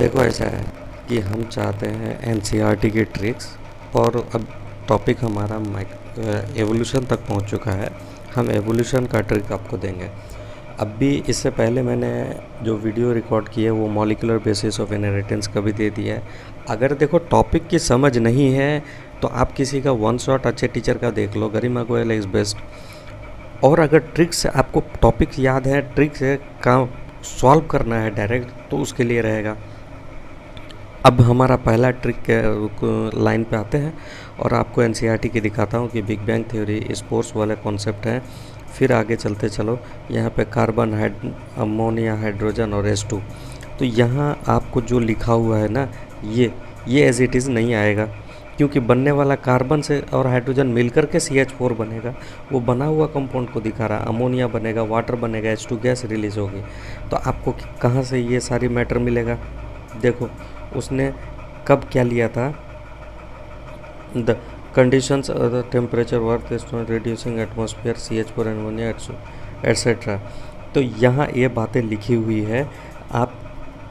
देखो ऐसा है कि हम चाहते हैं एनसीईआरटी की ट्रिक्स, और अब टॉपिक हमारा एवोल्यूशन तक पहुंच चुका है। हम एवोल्यूशन का ट्रिक आपको देंगे। अब भी इससे पहले मैंने जो वीडियो रिकॉर्ड की है वो मॉलिक्यूलर बेसिस ऑफ इनहेरिटेंस का भी दे दिया है। अगर देखो टॉपिक की समझ नहीं है तो आप किसी का वन शॉट अच्छे टीचर का देख लो, गरिमा गोयल इज़ बेस्ट। और अगर ट्रिक्स आपको टॉपिक याद है, ट्रिक्स है काम सॉल्व करना है डायरेक्ट, तो उसके लिए रहेगा। अब हमारा पहला ट्रिक के लाइन पे आते हैं और आपको एनसीईआरटी की दिखाता हूँ कि बिग बैंग थ्योरी स्पोर्ट्स वाले कॉन्सेप्ट हैं। फिर आगे चलते चलो, यहाँ पे कार्बन, अमोनिया, हाइड्रोजन और H2। तो यहाँ आपको जो लिखा हुआ है ना, ये एज इट इज़ नहीं आएगा, क्योंकि बनने वाला कार्बन से और हाइड्रोजन मिलकर के CH4 बनेगा। वो बना हुआ कंपाउंड को दिखा रहा, अमोनिया बनेगा, वाटर बनेगा, H2 गैस रिलीज होगी। तो आपको कहाँ से ये सारी मैटर मिलेगा? देखो उसने कब क्या लिया था, the conditions the temperature work reducing atmosphere CH4 ammonia etcetera. तो यहाँ ये बातें लिखी हुई है, आप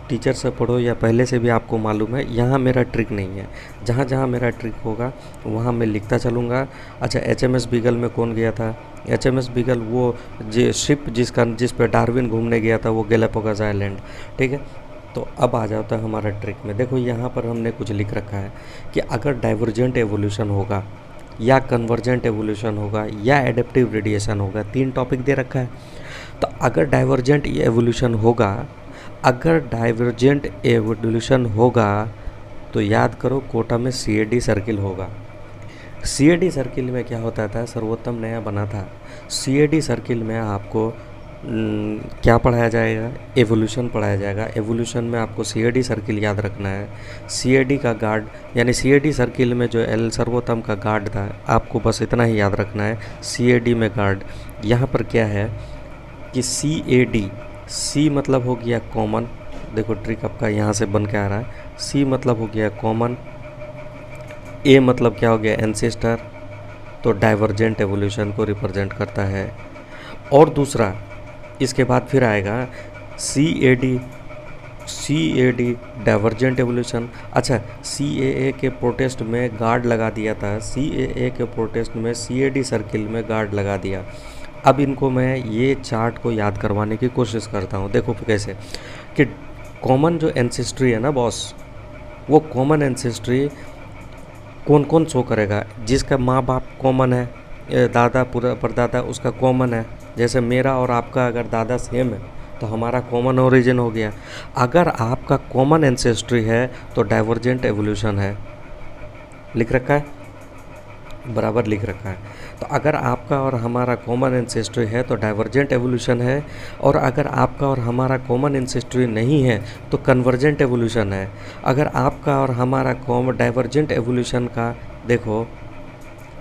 टीचर से पढ़ो या पहले से भी आपको मालूम है। यहाँ मेरा ट्रिक नहीं है, जहाँ जहाँ मेरा ट्रिक होगा वहाँ मैं लिखता चलूँगा। अच्छा, HMS बीगल में कौन गया था? HMS बीगल वो शिप जिस पर डार्विन घूमने गया था, वो गैलापागोस आइलैंड। ठीक है, तो अब आ जाता है हमारा ट्रिक में। देखो यहाँ पर हमने कुछ लिख रखा है कि अगर डाइवर्जेंट एवोल्यूशन होगा या कन्वर्जेंट एवोल्यूशन होगा या एडेप्टिव रेडिएशन होगा, 3 टॉपिक दे रखा है। तो अगर डाइवर्जेंट एवोल्यूशन होगा, अगर डाइवर्जेंट एवोल्यूशन होगा तो याद करो कोटा में CAD सर्किल होगा। CAD सर्किल में क्या होता था, सर्वोत्तम नया बना था। CAD सर्किल में आपको क्या पढ़ाया जाएगा? एवोल्यूशन पढ़ाया जाएगा। एवोल्यूशन में आपको CAD सर्किल याद रखना है। CAD का गार्ड, यानी CAD सर्किल में जो L सर्वोत्तम का गार्ड था, आपको बस इतना ही याद रखना है, CAD में गार्ड। यहाँ पर क्या है कि CAD, C मतलब हो गया कॉमन। देखो ट्रिक आपका यहाँ से बन के आ रहा है। C मतलब हो गया कॉमन, A मतलब क्या हो गया, एंसेस्टर, तो डाइवर्जेंट एवोल्यूशन को रिप्रेजेंट करता है। और दूसरा इसके बाद फिर आएगा CAD डाइवर्जेंट एवोल्यूशन। अच्छा, CAA के प्रोटेस्ट में गार्ड लगा दिया था, CAA के प्रोटेस्ट में CAD सर्किल में गार्ड लगा दिया। अब इनको मैं ये चार्ट को याद करवाने की कोशिश करता हूँ। देखो कैसे कि कॉमन जो एंसेस्ट्री है ना बॉस, वो कॉमन एंसेस्ट्री कौन कौन शो करेगा? जिसका माँ बाप कॉमन है, दादा पूरा परदादा उसका कॉमन है। जैसे मेरा और आपका अगर दादा सेम है तो हमारा कॉमन ओरिजिन हो गया। अगर आपका कॉमन एंसेस्ट्री है तो डाइवर्जेंट एवोल्यूशन है, लिख रखा है, बराबर लिख रखा है। तो अगर आपका और हमारा कॉमन एंसेस्ट्री है तो डाइवर्जेंट एवोल्यूशन है, और अगर आपका और हमारा कॉमन एंसेस्ट्री नहीं है तो कन्वर्जेंट एवोल्यूशन है। अगर आपका और हमारा डाइवर्जेंट एवोल्यूशन का देखो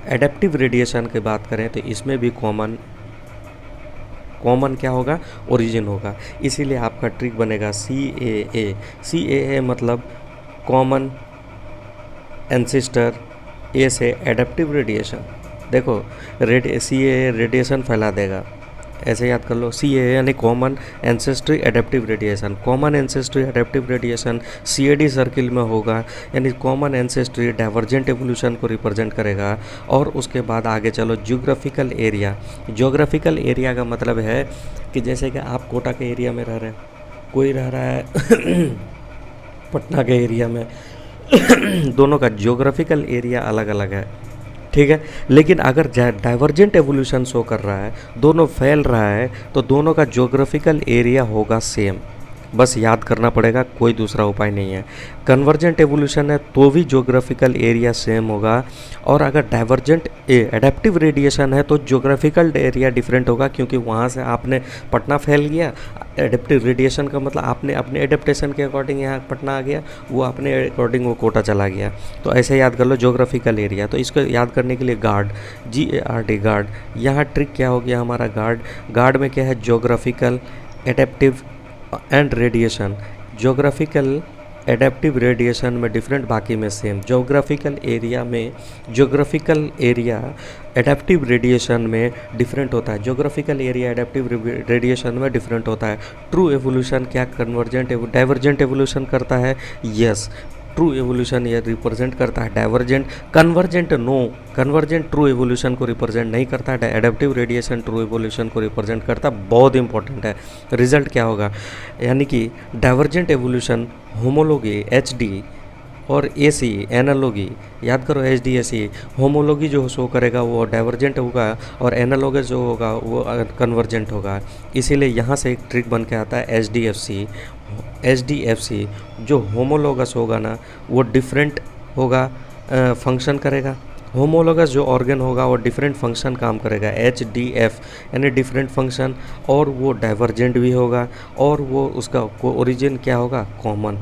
एडेप्टिव रेडिएशन की बात करें तो इसमें भी कॉमन क्या होगा, ओरिजिन होगा। इसीलिए आपका ट्रिक बनेगा CAA मतलब कॉमन एंसेस्टर, A से एडेप्टिव रेडिएशन। देखो CAA रेडिएशन फैला देगा, ऐसे याद कर लो। CAA यानी common ancestry adaptive radiation. Common ancestry adaptive radiation CAD circle में होगा, यानी कॉमन एंसेस्ट्री डाइवर्जेंट एवोल्यूशन को रिप्रेजेंट करेगा। और उसके बाद आगे चलो, ज्योग्राफिकल एरिया। ज्योग्राफिकल एरिया का मतलब है कि जैसे कि आप कोटा के एरिया में रह रहे हैं, कोई रह रहा है पटना के एरिया में दोनों का ज्योग्राफिकल एरिया अलग अलग है, ठीक है। लेकिन अगर डाइवर्जेंट एवोल्यूशन शो कर रहा है, दोनों फैल रहा है, तो दोनों का ज्योग्राफिकल एरिया होगा सेम। बस याद करना पड़ेगा, कोई दूसरा उपाय नहीं है। कन्वर्जेंट एवोल्यूशन है तो भी ज्योग्राफिकल एरिया सेम होगा, और अगर डाइवर्जेंट एडेप्टिव रेडिएशन है तो ज्योग्राफिकल एरिया डिफरेंट होगा, क्योंकि वहाँ से आपने पटना फैल गया। एडेप्टिव रेडिएशन का मतलब आपने अपने एडेप्टेशन के अकॉर्डिंग यहाँ पटना आ गया, वो अपने अकॉर्डिंग वो कोटा चला गया। तो ऐसे याद कर लो ज्योग्राफिकल एरिया। तो इसको याद करने के लिए गार्ड, GARD गार्ड। यहाँ ट्रिक क्या हो गया हमारा, गार्ड में क्या है, geographical, adaptive and radiation. Geographical adaptive radiation में डिफरेंट, बाकी में same. Geographical area adaptive radiation में डिफरेंट होता है, जोग्राफिकल एरिया एडेप्टिव रेडिएशन में डिफरेंट होता है। ट्रू एवोल्यूशन क्या कन्वर्जेंट डाइवर्जेंट एवोल्यूशन करता है? यस, ट्रू एवोल्यूशन ये रिप्रेजेंट करता है। Divergent, convergent no, convergent true evolution को रिप्रेजेंट नहीं करता है। एडेप्टिव रेडिएशन ट्रू एवोल्यूशन को रिप्रेजेंट करता है। बहुत इंपॉर्टेंट है। रिजल्ट क्या होगा? यानी कि डाइवर्जेंट एवोल्यूशन होमोलॉगी एचडी और एसी एनालॉगी, याद करो एचडी एसी। होमोलॉगी जो शो करेगा वो डाइवर्जेंट होगा और एनालॉगस जो होगा वो कन्वर्जेंट होगा। इसीलिए यहाँ से एक ट्रिक बन के आता है एचडीएफसी। जो होमोलॉगस होगा ना वो डिफरेंट होगा, फंक्शन करेगा। होमोलॉगस जो ऑर्गन होगा वो डिफरेंट फंक्शन काम करेगा, एचडीएफ यानी डिफरेंट फंक्शन, और वो डाइवर्जेंट भी होगा और वो उसका ओरिजिन क्या होगा? कॉमन।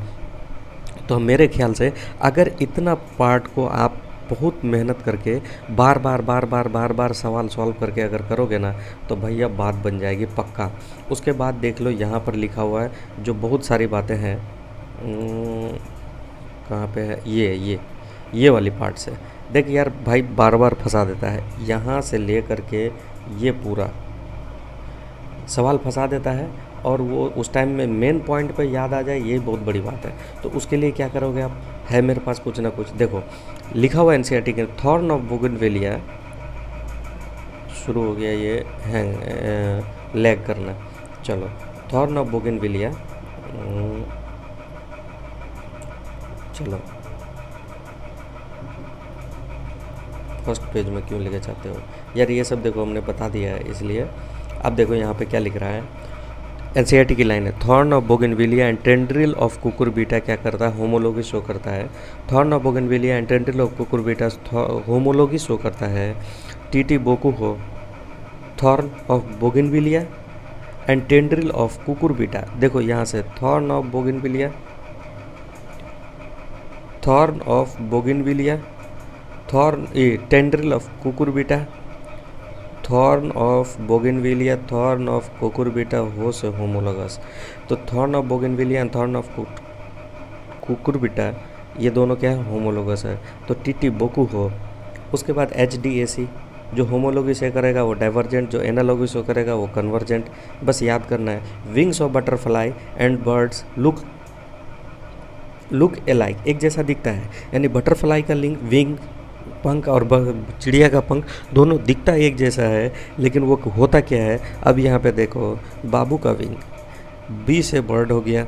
तो मेरे ख्याल से अगर इतना पार्ट को आप बहुत मेहनत करके बार बार सवाल सॉल्व करके अगर करोगे ना तो भैया बात बन जाएगी पक्का। उसके बाद देख लो यहाँ पर लिखा हुआ है जो बहुत सारी बातें हैं। कहाँ पे है? ये वाली पार्ट से देख यार भाई, बार बार फंसा देता है। यहाँ से ले करके ये पूरा सवाल फंसा देता है और वो उस टाइम में मेन पॉइंट पे याद आ जाए, यही बहुत बड़ी बात है। तो उसके लिए क्या करोगे आप? है मेरे पास कुछ ना कुछ, देखो लिखा हुआ एनसीईआरटी के थॉर्न ऑफ बोगनवेलिया। शुरू हो गया ये हैंग लैग करना। चलो, थॉर्न ऑफ बोगनवेलिया। चलो फर्स्ट पेज में क्यों लेके चाहते हो यार? ये सब देखो हमने बता दिया है, इसलिए अब देखो यहाँ पे क्या लिख रहा है। एनसीईआरटी की लाइन है, thorn of bougainvillea and tendril of Cucurbita क्या करता है? होमोलॉगी शो करता है। Thorn of bougainvillea and tendril of Cucurbita homology show करता है। टीटी बोकू हो, thorn of bougainvillea and tendril of Cucurbita. देखो यहाँ से thorn of bougainvillea, thorn of bougainvillea, thorn tendril of Cucurbita, thorn of bougainvillea, thorn of Cucurbita हो से homologous. तो thorn of bougainvillea and thorn of Cucurbita ये दोनों क्या है? होमोलॉगस है। तो टीटी बोकू हो। उसके बाद एचडीएसी जो होमोलॉगी से करेगा वो डाइवर्जेंट, जो एनालॉगी से करेगा वो कन्वर्जेंट। बस याद करना है। Wings of butterfly and birds look iliac, एक जैसा दिखता है। यानी बटरफ्लाई का विंग पंख और चिड़िया का पंख दोनों दिखता एक जैसा है, लेकिन वो होता क्या है? अब यहाँ पे देखो, बाबू का विंग बी से बर्ड हो गया,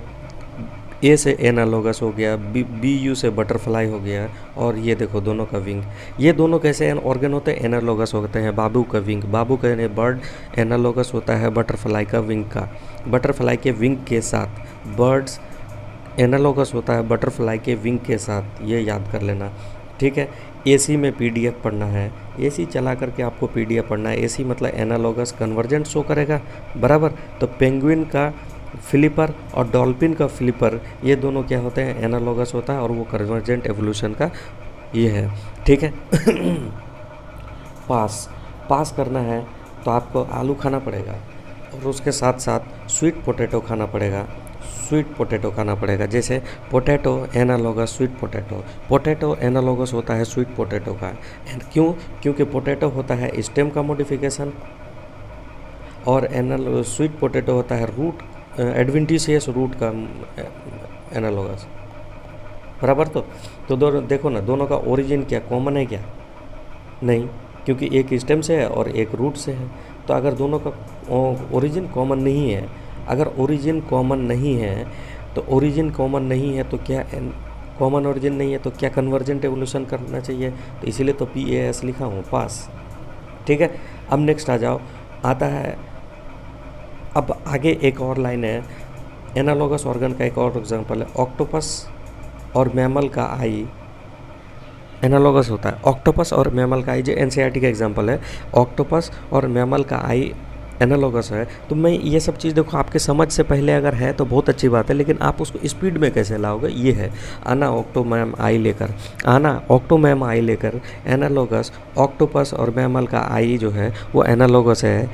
ए से एनालॉगस हो गया, बी यू से बटरफ्लाई हो गया, और ये देखो दोनों का विंग। ये दोनों कैसे ऑर्गन होते हैं? एनालॉगस होते हैं। बाबू का विंग, बाबू का यानी बर्ड, एनालॉगस होता है बटरफ्लाई का विंग का। बटरफ्लाई के विंग के साथ बर्ड्स, एनालॉगस होता है बटरफ्लाई के विंग के साथ। ये याद कर लेना, ठीक है। एसी में पीडीएफ पढ़ना है, एसी चला करके आपको पीडीएफ पढ़ना है। एसी मतलब एनालॉगस कन्वर्जेंट शो करेगा, बराबर। तो पेंगुइन का फ्लिपर और डॉल्फिन का फ्लिपर ये दोनों क्या होते हैं? एनालॉगस होता है और वो कन्वर्जेंट एवोल्यूशन का ये है, ठीक है। पास करना है तो आपको आलू खाना पड़ेगा और उसके साथ साथ स्वीट पोटैटो खाना पड़ेगा। जैसे potato analogous sweet potato analogous होता है स्वीट पोटैटो का। क्योंकि पोटैटो होता है स्टेम का मॉडिफिकेशन और स्वीट पोटैटो होता है रूट, एडवेंटिशियस रूट का एनालॉगस, बराबर। तो दोनों देखो ना, दोनों का ओरिजिन क्या कॉमन है क्या? नहीं, क्योंकि एक स्टेम से है और एक रूट से है। तो अगर दोनों का ओरिजिन कॉमन नहीं है, अगर ओरिजिन कॉमन नहीं है तो क्या कॉमन ओरिजिन नहीं है तो क्या कन्वर्जेंट एवोल्यूशन करना चाहिए? तो इसीलिए तो PAS लिखा हूँ, पास, ठीक है। अब नेक्स्ट आ जाओ, आता है अब आगे एक और लाइन है। एनालॉगस ऑर्गन का एक और एग्जांपल है, ऑक्टोपस और मैमल का आई एनालॉगस होता है। ऑक्टोपस और मैमल का आई जो एनसीईआरटी का एग्जांपल है, ऑक्टोपस और मैमल का आई एनालॉगस है। तो मैं ये सब चीज़ देखो आपके समझ से पहले अगर है तो बहुत अच्छी बात है, लेकिन आप उसको स्पीड में कैसे लाओगे? ये है आना ऑक्टोमैम आई लेकर एनालॉगस ऑक्टोपस और मैमल का आई जो है वो एनालॉगस है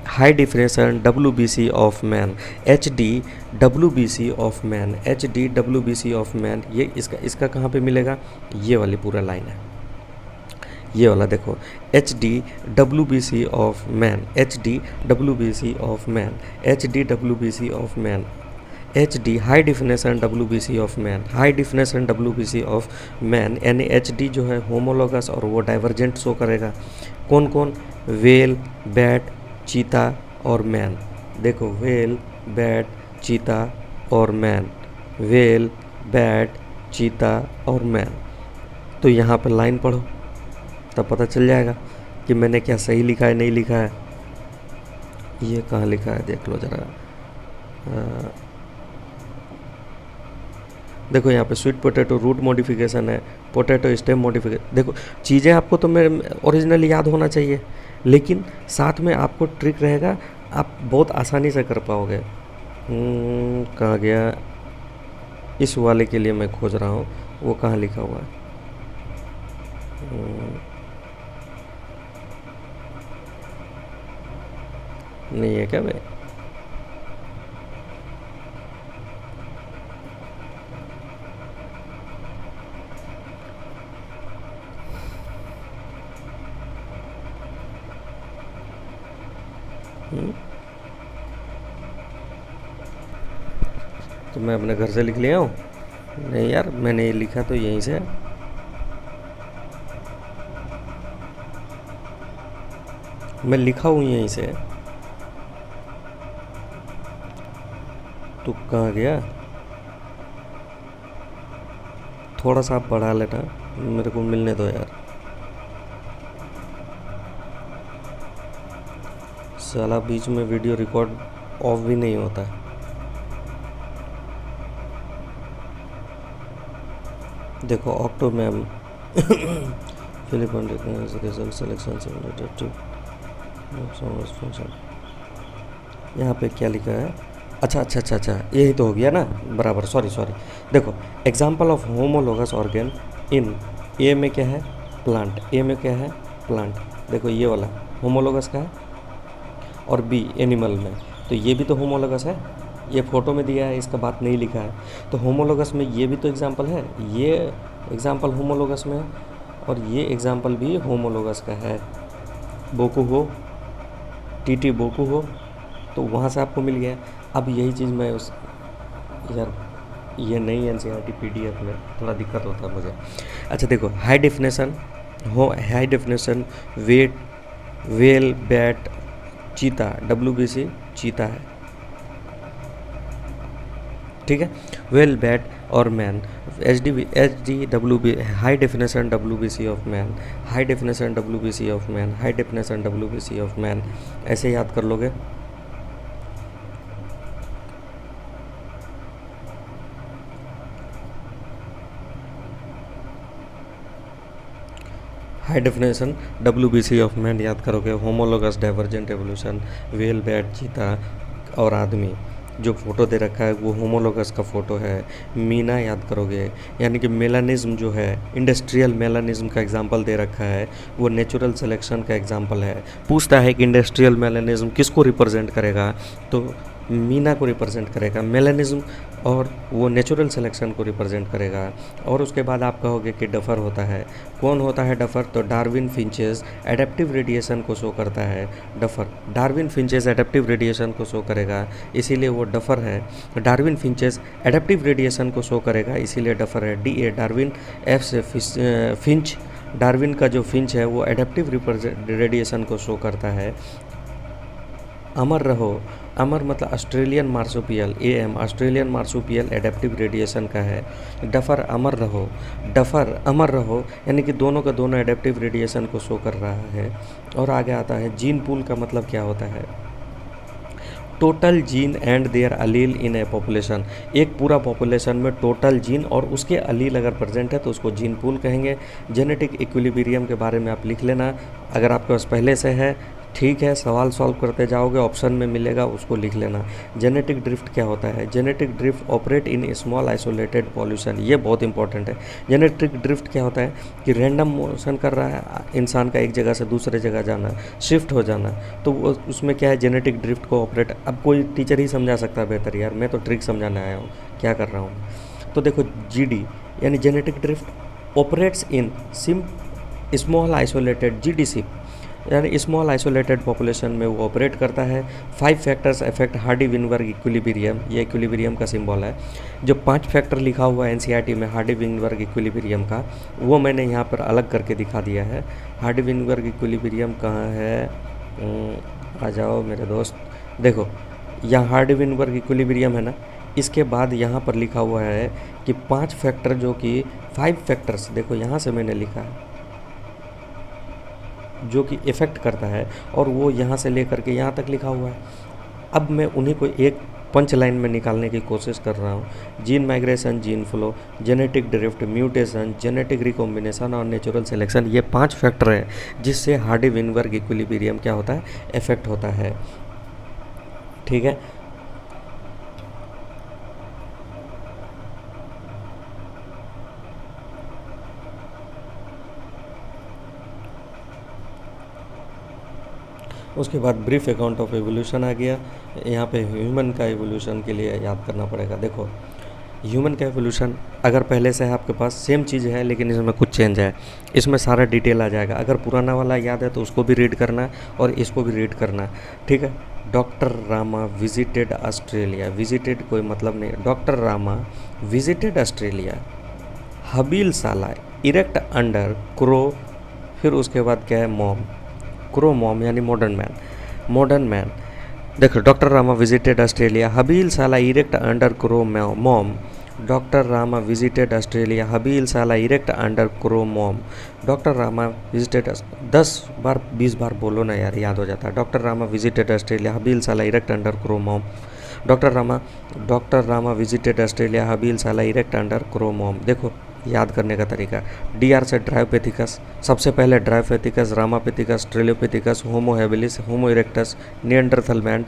high definition WBC of man, HD WBC of man, HD WBC of man, ये इसका कहाँ पे मिलेगा? ये वाली पूरा लाइन है, ये वाला देखो, HD WBC of man, HD WBC of man, HD WBC of man, HD high definition WBC of man, high definition WBC of man, यानी HD जो है होमोलोगस और वो डाइवर्जेंट शो करेगा। कौन कौन? वेल, बैट, चीता और मैन। देखो, वेल, बैट, चीता और मैन, वेल, बैट, चीता और मैन। तो यहाँ पर लाइन पढ़ो तब पता चल जाएगा कि मैंने क्या सही लिखा है, नहीं लिखा है। ये कहाँ लिखा है देख लो ज़रा। देखो यहाँ पे स्वीट पोटैटो रूट मॉडिफिकेशन है, पोटैटो स्टेम मॉडिफिकेशन। देखो चीज़ें आपको तो मेरे ओरिजिनल याद होना चाहिए, लेकिन साथ में आपको ट्रिक रहेगा, आप बहुत आसानी से कर पाओगे। कहाँ गया? इस वाले के लिए मैं खोज रहा हूँ, वो कहाँ लिखा हुआ है? नहीं है क्या भाई? तो मैं अपने घर से लिख लिया हूँ? नहीं यार, मैंने ये लिखा तो यहीं से है। मैं लिखा हूँ यहीं से। तू कहाँ गया? थोड़ा सा आप बढ़ा लेना, मेरे को मिलने दो यार। साला बीच में वीडियो रिकॉर्ड ऑफ भी नहीं होता है। देखो ऑक्टो मैम फिलिपन सिलेक्शन फंक्शन, यहाँ पे क्या लिखा है? अच्छा, यही तो हो गया ना, बराबर। सॉरी। देखो एग्जाम्पल ऑफ होमोलोगस ऑर्गेन इन, ए में क्या है? प्लांट। ए में क्या है? प्लांट। देखो ये वाला होमोलोगस का है, और बी एनिमल में, तो ये भी तो होमोलोगस है। ये फोटो में दिया है, इसका बात नहीं लिखा है, तो होमोलोगस में ये भी तो एग्जाम्पल है। ये एग्जाम्पल होमोलोगस में है, और ये एग्जाम्पल भी होमोलोगस का है। बोकू हो, टीटी बोकू हो, तो वहाँ से आपको मिल गया। अब यही चीज़ मैं उस यार, ये नहीं NCERT PDF में थोड़ा दिक्कत होता है मुझे। अच्छा देखो, हाई डेफिनेशन वेट, वेल, बैट, चीता, WBC चीता है, ठीक है। वेल, बैट और man, HD high definition WBC of man, high definition WBC of man, high definition WBC of man, ऐसे याद कर लोगे। High definition WBC of man याद करोगे, homologous divergent evolution, whale, bat, चीता और आदमी। जो फ़ोटो दे रखा है वो होमोलोगस का फ़ोटो है। मीना याद करोगे, यानी कि मेलानिज्म जो है, इंडस्ट्रियल मेलानिज्म का एग्जांपल दे रखा है, वो नेचुरल सिलेक्शन का एग्जांपल है। पूछता है कि इंडस्ट्रियल मेलानिज्म किसको रिप्रेजेंट करेगा, तो मीना को रिप्रेजेंट करेगा मेलानिज्म, और वो नेचुरल सिलेक्शन को रिप्रेजेंट करेगा। और उसके बाद आप कहोगे कि डफर होता है। कौन होता है डफर? तो डार्विन फिंचेस एडेप्टिव रेडिएशन को शो करता है duffer. Darwin finches adaptive radiation को शो करेगा, इसीलिए वो डफर है। डार्विन फिंचेस एडेप्टिव रेडिएशन को शो करेगा, इसीलिए डफर है। DA डार्विन, F से फिंच, डार्विन का जो फिंच है वो एडेप्टिव रेडिएशन को शो करता है। अमर रहो, अमर मतलब Australian marsupial, AM Australian marsupial adaptive radiation का है। डफर अमर रहो, डफर अमर रहो, यानी कि दोनों का दोनों एडेप्टिव रेडिएशन को शो कर रहा है। और आगे आता है जीन पूल का मतलब क्या होता है? Total gene and their allele in a population. एक पूरा पॉपुलेशन में टोटल जीन और उसके अलील अगर प्रेजेंट है तो उसको जीन पूल कहेंगे। जेनेटिक इक्विलिब्रियम के बारे में आप लिख लेना, अगर आपके पास पहले से है ठीक है, सवाल सॉल्व करते जाओगे, ऑप्शन में मिलेगा उसको लिख लेना। जेनेटिक ड्रिफ्ट क्या होता है? Genetic drift operate in small isolated pollution, ये बहुत इंपॉर्टेंट है। जेनेटिक ड्रिफ्ट क्या होता है कि रैंडम मोशन कर रहा है इंसान का, एक जगह से दूसरे जगह जाना, शिफ्ट हो जाना, तो वो उसमें क्या है, जेनेटिक ड्रिफ्ट को ऑपरेट। अब कोई टीचर ही समझा सकता है बेहतर, यार मैं तो ट्रिक समझाने आया हूँ, क्या कर रहा हूँ। तो देखो जीडी यानी genetic drift operates in SIM small isolated, GDC यानी स्मॉल आइसोलेटेड पॉपुलेशन में वो ऑपरेट करता है। 5 factors affect Hardy Weinberg equilibrium, ये इक्विलिब्रियम का सिंबल है। जो 5 फैक्टर लिखा हुआ है एनसीईआरटी में हार्डी विनबर्ग इक्विलिब्रियम का, वो मैंने यहाँ पर अलग करके दिखा दिया है। हार्डी विनबर्ग इक्विलिब्रियम कहाँ है? आ जाओ मेरे दोस्त, देखो यहाँ हार्डी विनबर्ग इक्विलिब्रियम है ना, इसके बाद यहाँ पर लिखा हुआ है कि 5 फैक्टर, जो कि 5 फैक्टर्स, देखो यहाँ से मैंने लिखा है, जो कि इफ़ेक्ट करता है, और वो यहाँ से लेकर के यहाँ तक लिखा हुआ है। अब मैं उन्हीं को एक पंच लाइन में निकालने की कोशिश कर रहा हूँ। Gene migration, gene flow, genetic drift, mutation, genetic recombination और नेचुरल सिलेक्शन, ये 5 फैक्टर हैं जिससे हार्डी विनबर्ग इक्विलिब्रियम क्या होता है, इफेक्ट होता है। ठीक है, उसके बाद ब्रीफ अकाउंट ऑफ एवोल्यूशन आ गया। यहाँ पे ह्यूमन का एवोल्यूशन के लिए याद करना पड़ेगा। देखो ह्यूमन का एवोल्यूशन अगर पहले से है आपके पास, सेम चीज़ है लेकिन इसमें कुछ चेंज है, इसमें सारा डिटेल आ जाएगा। अगर पुराना वाला याद है तो उसको भी रीड करना और इसको भी रीड करना। ठीक है, doctor Rama visited Australia, visited कोई मतलब नहीं, डॉक्टर रामा विजिटेड ऑस्ट्रेलिया, हबील साला इरेक्ट अंडर क्रो, फिर उसके बाद क्या है, मॉम, क्रो मॉम यानी मॉडर्न मैन, मॉडर्न मैन। देखो डॉक्टर रामा विजिटेड ऑस्ट्रेलिया, हबील साला erect under crow mom, doctor Rama visited Australia, हबील साला erect under crow mom, doctor Rama visited, 10 बार 20 बार बोलो ना यार, याद हो जाता है। डॉक्टर रामा विजिटेड ऑस्ट्रेलिया, हबील साला erect under crow mom, doctor Rama visited Australia, हबील साला इरेक्ट अंडर क्रो मॉम। देखो याद करने का तरीका, डीआर से ड्रायोपेथिकस, सबसे पहले ड्रायोपेथिकस, रामापेथिकस, ट्रेलोपेथिकस, Homo habilis, Homo erectus, Neanderthal man,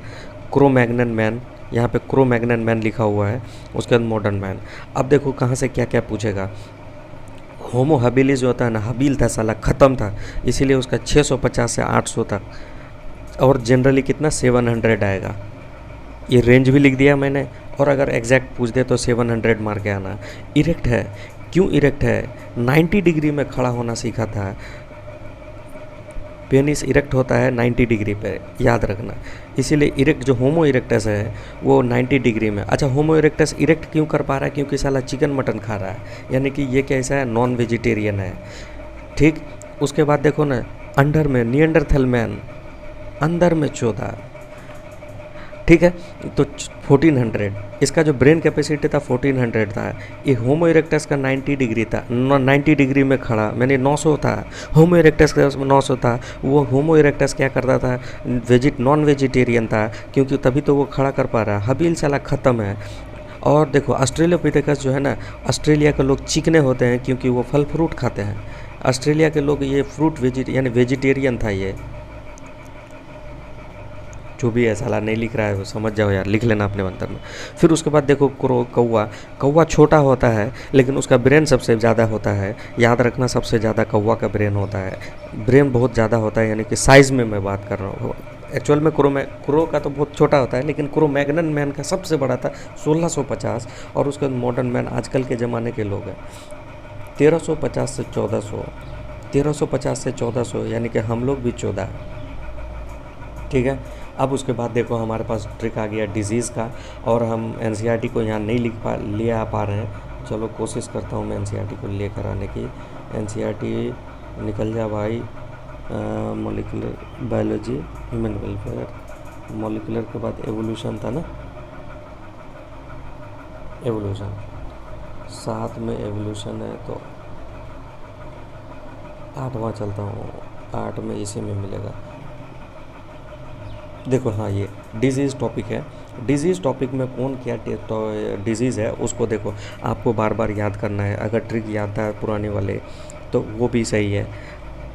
Cro Magnon man, यहाँ पे क्रो मैग्नन मैन लिखा हुआ है, उसके बाद मॉडर्न मैन। अब देखो कहाँ से क्या क्या पूछेगा। होमो हबिलिस जो होता है ना, हबील था साला, ख़त्म था, इसीलिए उसका 650 से 800 तक, और जनरली कितना 700 आएगा। ये रेंज भी लिख दिया मैंने, और अगर एग्जैक्ट पूछ दे तो 700 मार के आना। इरेक्ट है, क्यों इरेक्ट है? 90 डिग्री में खड़ा होना सीखा था, पेनिस इरेक्ट होता है 90 डिग्री पे, याद रखना। इसीलिए इरेक्ट जो होमो इरेक्टस है वो 90 डिग्री में। अच्छा, होमो इरेक्टस इरेक्ट क्यों कर पा रहा है? क्योंकि साला चिकन मटन खा रहा है, यानी कि ये कैसा है, नॉन वेजिटेरियन है। ठीक, उसके बाद देखो ना, अंडर में निएंडरथल मैन, अंदर में 14, ठीक है, तो 1400, इसका जो ब्रेन कैपेसिटी था 1400 था। ये होमो इरेक्टस का 90 डिग्री था, 90 डिग्री में खड़ा, मैंने 900 था, होमो इरेक्टस का 900 था। वो होमो इरेक्टस क्या करता था, नॉन वेजिटेरियन था, क्योंकि तभी तो वो खड़ा कर पा रहा है। हबील साला ख़त्म है। और देखो ऑस्ट्रेलियोपिथेकस जो है ना, ऑस्ट्रेलिया के लोग चिकने होते हैं क्योंकि वो फल फ्रूट खाते हैं। ऑस्ट्रेलिया के लोग ये फ्रूट यानी वेजिटेरियन था ये। जो भी है साला नहीं लिख रहा है वो समझ जाओ यार, लिख लेना अपने मंत्र में। फिर उसके बाद देखो कौवा, कौवा छोटा होता है लेकिन उसका ब्रेन सबसे ज़्यादा होता है, याद रखना, सबसे ज़्यादा कौवा का ब्रेन होता है, ब्रेन बहुत ज़्यादा होता है, यानी कि साइज़ में मैं बात कर रहा हूँ। एक्चुअल में क्रो का तो बहुत छोटा होता है, लेकिन क्रो मैग्नन मैन का सबसे बड़ा था 1650, और उसके बाद मॉडर्न मैन आजकल के ज़माने के लोग हैं 1350 से 1400, 1350 से 1400, यानी कि हम लोग भी 14। ठीक है, अब उसके बाद देखो हमारे पास ट्रिक आ गया डिज़ीज़ का, और हम एनसीईआरटी को यहाँ नहीं ले आ पा रहे हैं। चलो कोशिश करता हूँ मैं एनसीईआरटी को लेकर आने की। एनसीईआरटी निकल जा भाई, molecular biology, human welfare, molecular के बाद एवोल्यूशन था ना, एवोल्यूशन, साथ में एवोल्यूशन है तो 8वां चलता हूँ, 8 में इसी में मिलेगा। देखो हाँ, ये डिज़ीज़ टॉपिक है। डिज़ीज़ टॉपिक में कौन क्या डिज़ीज़ है उसको देखो आपको बार बार याद करना है। अगर ट्रिक याद था पुराने वाले तो वो भी सही है।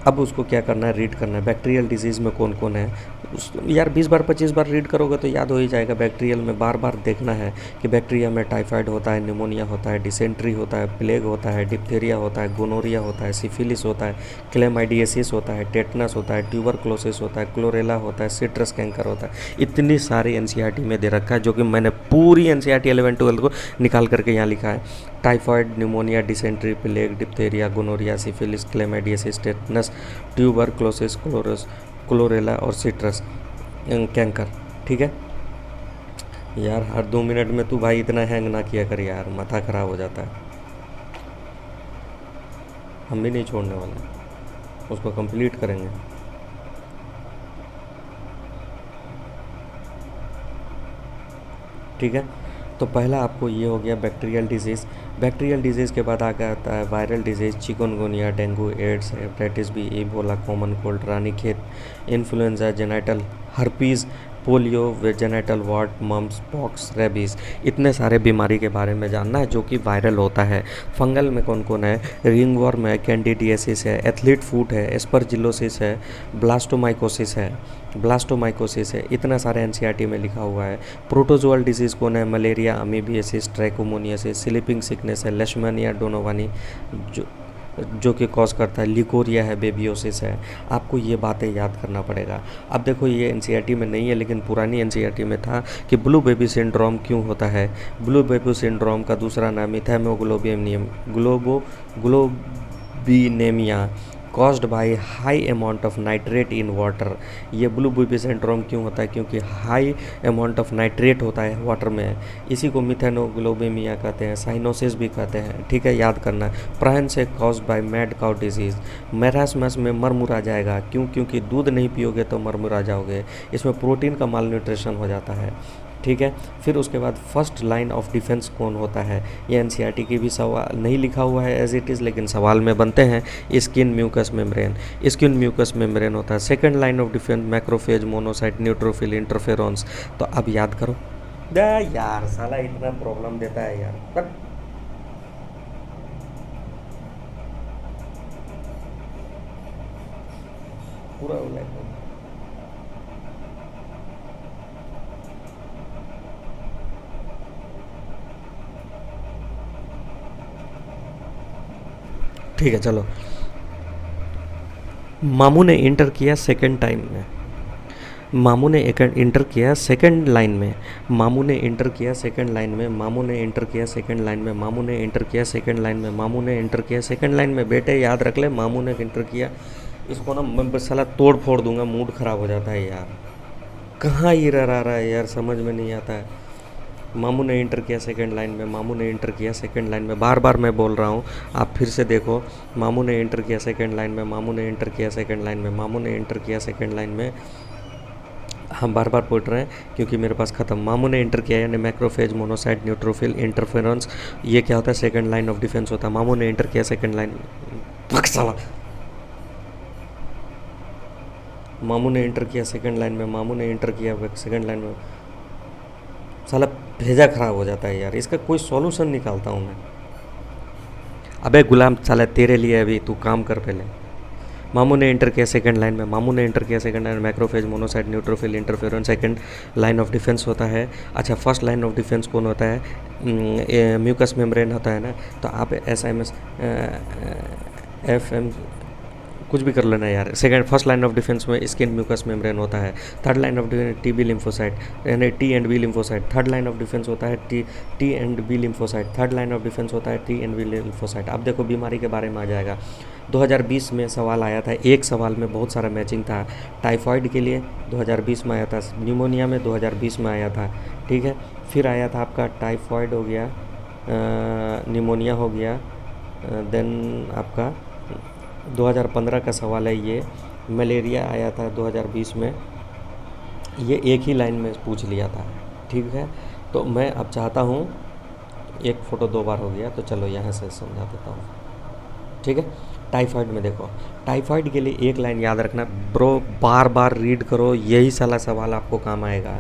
अब उसको क्या करना है, रीड करना है बैक्टीरियल डिजीज़ में कौन कौन है। उस यार 20 बार 25 बार रीड करोगे तो याद हो ही जाएगा। बैक्टीरियल में बार बार देखना है कि बैक्टीरिया में टाइफाइड होता है, निमोनिया होता है, डिसेंट्री होता है, प्लेग होता है, डिप्थीरिया होता है, गोनोरिया होता है, सिफिलिस होता है, क्लेमाइडियासिस होता है, टेटनस होता है, ट्यूबरक्लोसिस होता है, क्लोरेला होता है, सिट्रस कैंकर होता है। इतनी सारी एनसीईआरटी में दे रखा है, जो कि मैंने पूरी एनसीईआरटी 11 12 को निकाल करके यहाँ लिखा है। Typhoid, pneumonia, dysentery, plague, diphtheria, gonorrhoea, syphilis, chlamydiasis, tetanus, tuberculosis, cholera और सिट्रस कैंकर। ठीक है यार, हर 2 मिनट में तू भाई इतना हैंग ना किया कर यार, माथा ख़राब हो जाता है। हम भी नहीं छोड़ने वाले, उसको कंप्लीट करेंगे। ठीक है, तो पहला आपको ये हो गया बैक्टीरियल डिजीज़। बैक्टीरियल डिजीज़ के बाद आगे आता है viral disease, chikungunya, dengue, AIDS, hepatitis B, Ebola, common cold, Ranikhet, influenza, genital herpes, polio, genital wart, mumps, pox, rabies. इतने सारे बीमारी के बारे में जानना है जो कि वायरल होता है। फंगल में कौन कौन है, रिंगवर्म है, कैंडिडियासिस है, एथलीट फूट है, एस्परजिलोसिस है, ब्लास्टोमाइकोसिस है। इतना सारे एनसीईआरटी में लिखा हुआ है। प्रोटोजोअल डिजीज़ कौन है, मलेरिया, अमीबियासिस, ट्रैकोमोनियासिस, स्लीपिंग सिकनेस है, लेशमानिया डोनोवानी जो कि कॉज करता है, लिकोरिया है, बेबियोसिस है। आपको ये बातें याद करना पड़ेगा। अब देखो ये एनसीईआरटी में नहीं है लेकिन पुरानी एनसीईआरटी में था कि ब्लू बेबी सिंड्रोम क्यों होता है। ब्लू बेबी सिंड्रोम का दूसरा नाम ग्लोबिनेमिया caused by high amount of nitrate in water. ये ब्लू बेबी सिंड्रोम क्यों होता है, क्योंकि हाई अमाउंट ऑफ नाइट्रेट होता है वाटर में। इसी को मिथेनोग्लोबिमिया कहते हैं, साइनोसिस भी कहते हैं। ठीक है, याद करना है। प्रायन से caused by mad cow disease. Marasmus में मरमुरा जाएगा, क्योंकि दूध नहीं पियोगे तो मरमुरा जाओगे। इसमें प्रोटीन का माल न्यूट्रिशन हो जाता है। ठीक है, फिर उसके बाद फर्स्ट लाइन ऑफ डिफेंस कौन होता है। ये एनसीईआरटी की भी सवाल नहीं लिखा हुआ है एज इट इज़, लेकिन सवाल में बनते हैं। स्किन म्यूकस मेम्ब्रेन होता है। Second line of defence macrophage, monocyte, neutrophil, interferons. तो अब याद करो। यार साला इतना प्रॉब्लम देता है यार, बट पूरा ठीक है चलो। मामू ने इंटर किया सेकंड टाइम में, मामू ने इंटर किया सेकंड लाइन में, मामू ने इंटर किया सेकंड लाइन में, मामू ने इंटर किया सेकंड लाइन में, मामू ने इंटर किया सेकंड लाइन में, मामू ने इंटर किया सेकंड लाइन में। बेटे याद रख ले, मामू ने इंटर किया। इसको ना मैं बस साला तोड़ फोड़ दूंगा, मूड ख़राब हो जाता है यार। कहाँ एरर आ रहा है यार, समझ में नहीं आता है। मामू ने इंटर किया सेकंड लाइन में, मामू ने इंटर किया सेकंड लाइन में। बार बार मैं बोल रहा हूँ, आप फिर से देखो। मामू ने इंटर किया सेकंड लाइन में, मामू ने इंटर किया सेकंड लाइन में, मामू ने इंटर किया सेकंड लाइन में। हम बार बार पढ़ रहे हैं क्योंकि मेरे पास ख़त्म। मामू ने इंटर किया यानी मैक्रोफेज, मोनोसाइट, न्यूट्रोफिल, इंटरफेरेंस। ये क्या होता है, सेकंड लाइन ऑफ डिफेंस होता है। मामू ने इंटर किया सेकंड लाइन, साला मामू ने इंटर किया सेकंड लाइन में, मामू ने इंटर किया सेकंड लाइन में। साला भेजा ख़राब हो जाता है यार, इसका कोई सॉल्यूशन निकालता हूँ मैं। अबे गुलाम साला तेरे लिए अभी तू काम कर पहले। मामू ने इंटर किया सेकंड लाइन में, मामू ने इंटर किया सेकंड लाइन में। Macrophage, monocyte, neutrophil, interference second line of defence होता है। अच्छा, फर्स्ट लाइन ऑफ डिफेंस कौन होता है, म्यूकस मेम्ब्रेन होता है ना। तो आप SMS FM कुछ भी कर लेना यार। Second first line of defence में स्किन म्यूकस मेम्ब्रेन होता है। Third line of defence TB lymphocyte यानी T&B lymphocyte. Third line of defence होता है T&B lymphocyte. Third line of defence होता है T&B लिम्फोसाइट। अब देखो बीमारी के बारे में आ जाएगा। 2020 में सवाल आया था, एक सवाल में बहुत सारा मैचिंग था। टाइफाइड के लिए 2020 में आया था, न्यूमोनिया में 2020 में आया था। ठीक है, फिर आया था आपका टाइफाइड हो गया, न्यूमोनिया हो गया, देन आपका 2015 का सवाल है ये। मलेरिया आया था 2020 में, ये एक ही लाइन में पूछ लिया था। ठीक है, तो मैं अब चाहता हूँ, एक फ़ोटो 2 बार हो गया तो चलो यहाँ से समझा देता हूँ। ठीक है, टाइफाइड में देखो, टाइफाइड के लिए एक लाइन याद रखना ब्रो, बार बार रीड करो, यही साला सवाल आपको काम आएगा।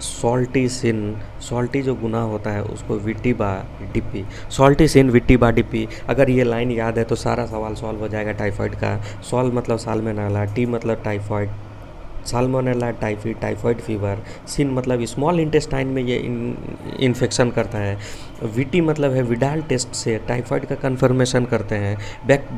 सॉल्टी सिन, सॉल्टी जो गुनाह होता है उसको विटी बा डीपी, सॉल्टी सिन विटी बा डीपी। अगर ये लाइन याद है तो सारा सवाल सॉल्व हो जाएगा टाइफाइड का। सॉल्व मतलब साल्मोनेला, टी मतलब typhoid, Salmonella typhi, typhoid fever. Sin मतलब स्मॉल इंटेस्टाइन में ये इन्फेक्शन करता है। वीटी मतलब है विडाल टेस्ट से टाइफाइड का कन्फर्मेशन करते हैं।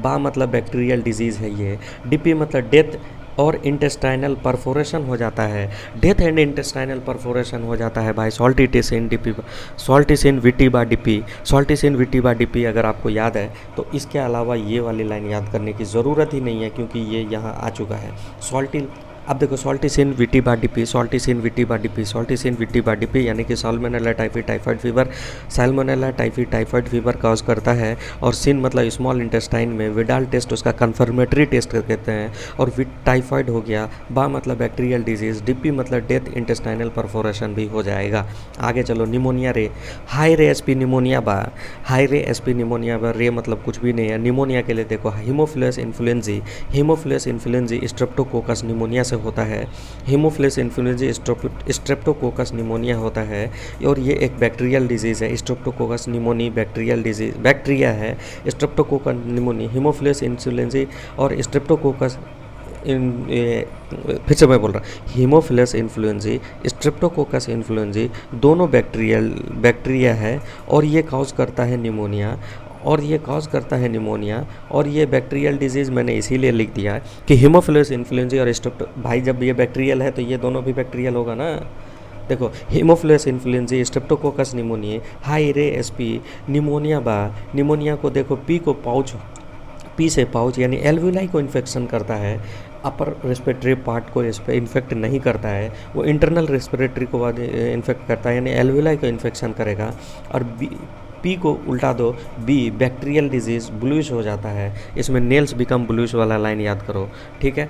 बा मतलब बैक्टीरियल डिजीज़ है ये। डीपी मतलब डेथ और इंटेस्टाइनल परफोरेशन हो जाता है। डेथ एंड इंटेस्टाइनल परफोरेशन हो जाता है भाई सॉल्टिटिसिन डीपी, सॉल्टिसिन विटिबा डीपी, सॉल्टिसिन विटिबा डीपी। अगर आपको याद है तो इसके अलावा ये वाली लाइन याद करने की ज़रूरत ही नहीं है क्योंकि ये यहाँ आ चुका है। सॉल्टी, अब देखो सॉल्टिसिन विटिबा डीपी, सॉल्टिसिन विटिबा डीपी, सॉल्टिसिन विटिबा डीपी, यानी कि salmonella typhi typhoid fever, salmonella typhi typhoid fever cause करता है। और सिन मतलब स्मॉल इंटेस्टाइन में, विडाल टेस्ट उसका कन्फर्मेटरी टेस्ट कहते हैं। और विट टाइफाइड हो गया। बा मतलब बैक्टीरियल डिजीज़, डीपी मतलब डेथ, इंटेस्टाइनल परफोरेशन भी हो जाएगा। आगे चलो निमोनिया रे, हाई रे एसपी निमोनिया बा, हाई रे एसपी निमोनिया बा। रे मतलब कुछ भी नहीं है। निमोनिया के लिए देखो Haemophilus influenzae, Haemophilus influenzae Streptococcus pneumonia से होता है। हीमोफिलस इन्फ्लुएंजी स्ट्रेप्टोकोकस निमोनिया होता है और ये एक बैक्टीरियल डिजीज़ है। Streptococcus pneumoniae bacterial disease, bacteria है। स्ट्रेप्टोकोकस निमोनी, हीमोफिलस इन्फ्लुएंजी और स्ट्रेप्टोकोकस फिर से मैं बोल रहा, हीमोफिलस इन्फ्लुएंजी, स्ट्रेप्टोकोकस इन्फ्लुएंजी दोनों बैक्टीरिया है और ये कॉज करता है निमोनिया, और ये कॉज करता है निमोनिया। और ये बैक्टीरियल डिजीज़ मैंने इसीलिए लिख दिया कि हीमोफिलस इन्फ्लुएंजी और स्ट्रेप्टो, भाई जब ये बैक्टीरियल है तो ये दोनों भी बैक्टीरियल होगा ना। देखो Haemophilus influenzae, Streptococcus pneumonia, high रे एसपी निमोनिया बा। निमोनिया को देखो पी को पाउच, पी से पाउच यानी एल्वुलाई को इन्फेक्शन करता है। अपर रेस्पिरेटरी पार्ट को इस पर इन्फेक्ट नहीं करता है, वो इंटरनल रेस्पिरेटरी को इन्फेक्ट करता है यानी एल्वुलाई को इन्फेक्शन करेगा। और बी, पी को उल्टा दो, बी बैक्टीरियल डिजीज़ ब्लूइश हो जाता है। इसमें नेल्स बिकम ब्लूइश वाला लाइन याद करो, ठीक है।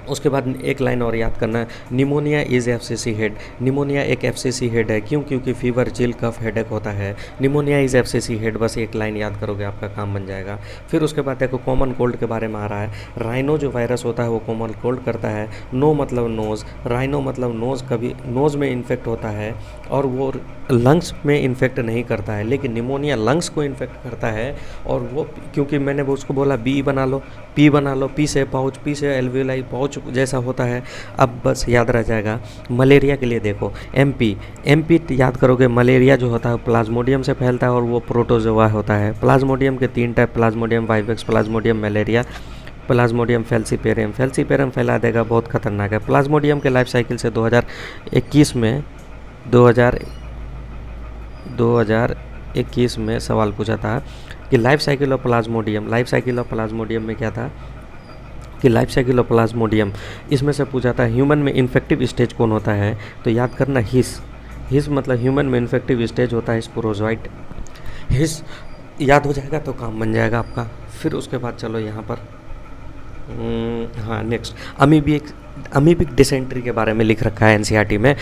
उसके बाद एक लाइन और याद करना है, pneumonia is FCC head. Pneumonia एक एफसीसी हेड है, क्यों? क्योंकि फीवर, चिल, कफ, हेडेक होता है। निमोनिया इज़ एफसीसी हेड, बस एक लाइन याद करोगे आपका काम बन जाएगा। फिर उसके बाद देखो कॉमन कोल्ड के बारे में आ रहा है। राइनो जो वायरस होता है वो कॉमन कोल्ड करता है। नो मतलब नोज़, राइनो मतलब नोज़, कभी नोज़ में इन्फेक्ट होता है और वो लंग्स में इन्फेक्ट नहीं करता है, लेकिन निमोनिया लंग्स को इन्फेक्ट करता है। और वो क्योंकि मैंने वो उसको बोला बी बना लो, पी बना लो, पी से पाउच, पी से एल्वेलाई पाउच जैसा होता है। अब बस याद रह जाएगा। मलेरिया के लिए देखो एमपी, एमपी याद करोगे। मलेरिया जो होता है प्लाज्मोडियम से फैलता है और वो प्रोटोजोआ होता है। प्लाज्मोडियम के 3 type, Plasmodium vivax, Plasmodium malaria, Plasmodium falciparum. Falciparum फैला देगा, बहुत खतरनाक है। प्लाज्मोडियम के लाइफ साइकिल से 2021 में 2021 में सवाल पूछा था कि life cycle of Plasmodium, life cycle of Plasmodium में क्या था कि लाइफ साइकिल ऑफ प्लाज्मोडियम, इसमें से पूछा था ह्यूमन में इन्फेक्टिव स्टेज कौन होता है, तो याद करना हिस, हिस मतलब ह्यूमन में इन्फेक्टिव स्टेज होता है स्पोरोजोइट। हिस याद हो जाएगा तो काम बन जाएगा आपका। फिर उसके बाद चलो यहाँ पर हाँ नेक्स्ट अमीबिक डिसेंट्री के बारे में लिख रखा है एनसीईआरटी में।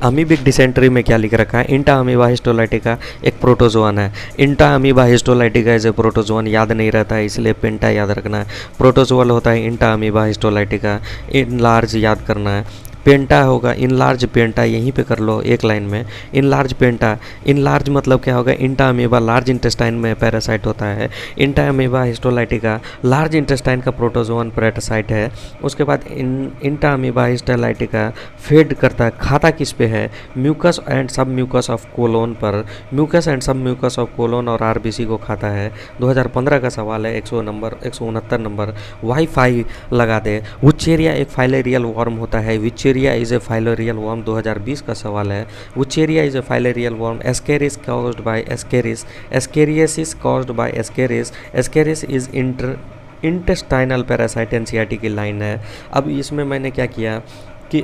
अमीबिक डिसेंट्री में क्या लिख रखा है, इंटा अमीबा हिस्टोलाइटिका एक प्रोटोजोअन है। Entamoeba histolytica as a protozoan याद नहीं रहता है, इसलिए पेंटा याद रखना है। प्रोटोजोअल होता है entamoeba histolytica. In large याद करना है। पेंटा होगा इनलार्ज पेंटा, यहीं पे कर लो एक लाइन में। इनलार्ज पेंटा, इनलार्ज मतलब क्या होगा, इंटा अमीबा लार्ज इंटेस्टाइन में पैरासाइट होता है। Entamoeba histolytica large intestine का प्रोटोजोअन पैरासाइट है। उसके बाद इंटा अमीबा हिस्टोलाइटिका फेड करता है, खाता किस पे है, म्यूकस एंड सब म्यूकस ऑफ कोलोन पर। म्यूकस एंड सब म्यूकस ऑफ कोलोन और आरबीसी को खाता है। 2015 का सवाल है, 169 नंबर। वाईफाई लगा दे। वुचेरिया एक फाइलेरियल वर्म होता है। Wuchereria is a filarial worm, 2020 का सवाल है। Wuchereria is a filarial worm. Ascaris caused by Ascaris, ascariasis caused by Ascaris. Ascaris is intestinal parasite, NCERT की लाइन है। अब इसमें मैंने क्या किया कि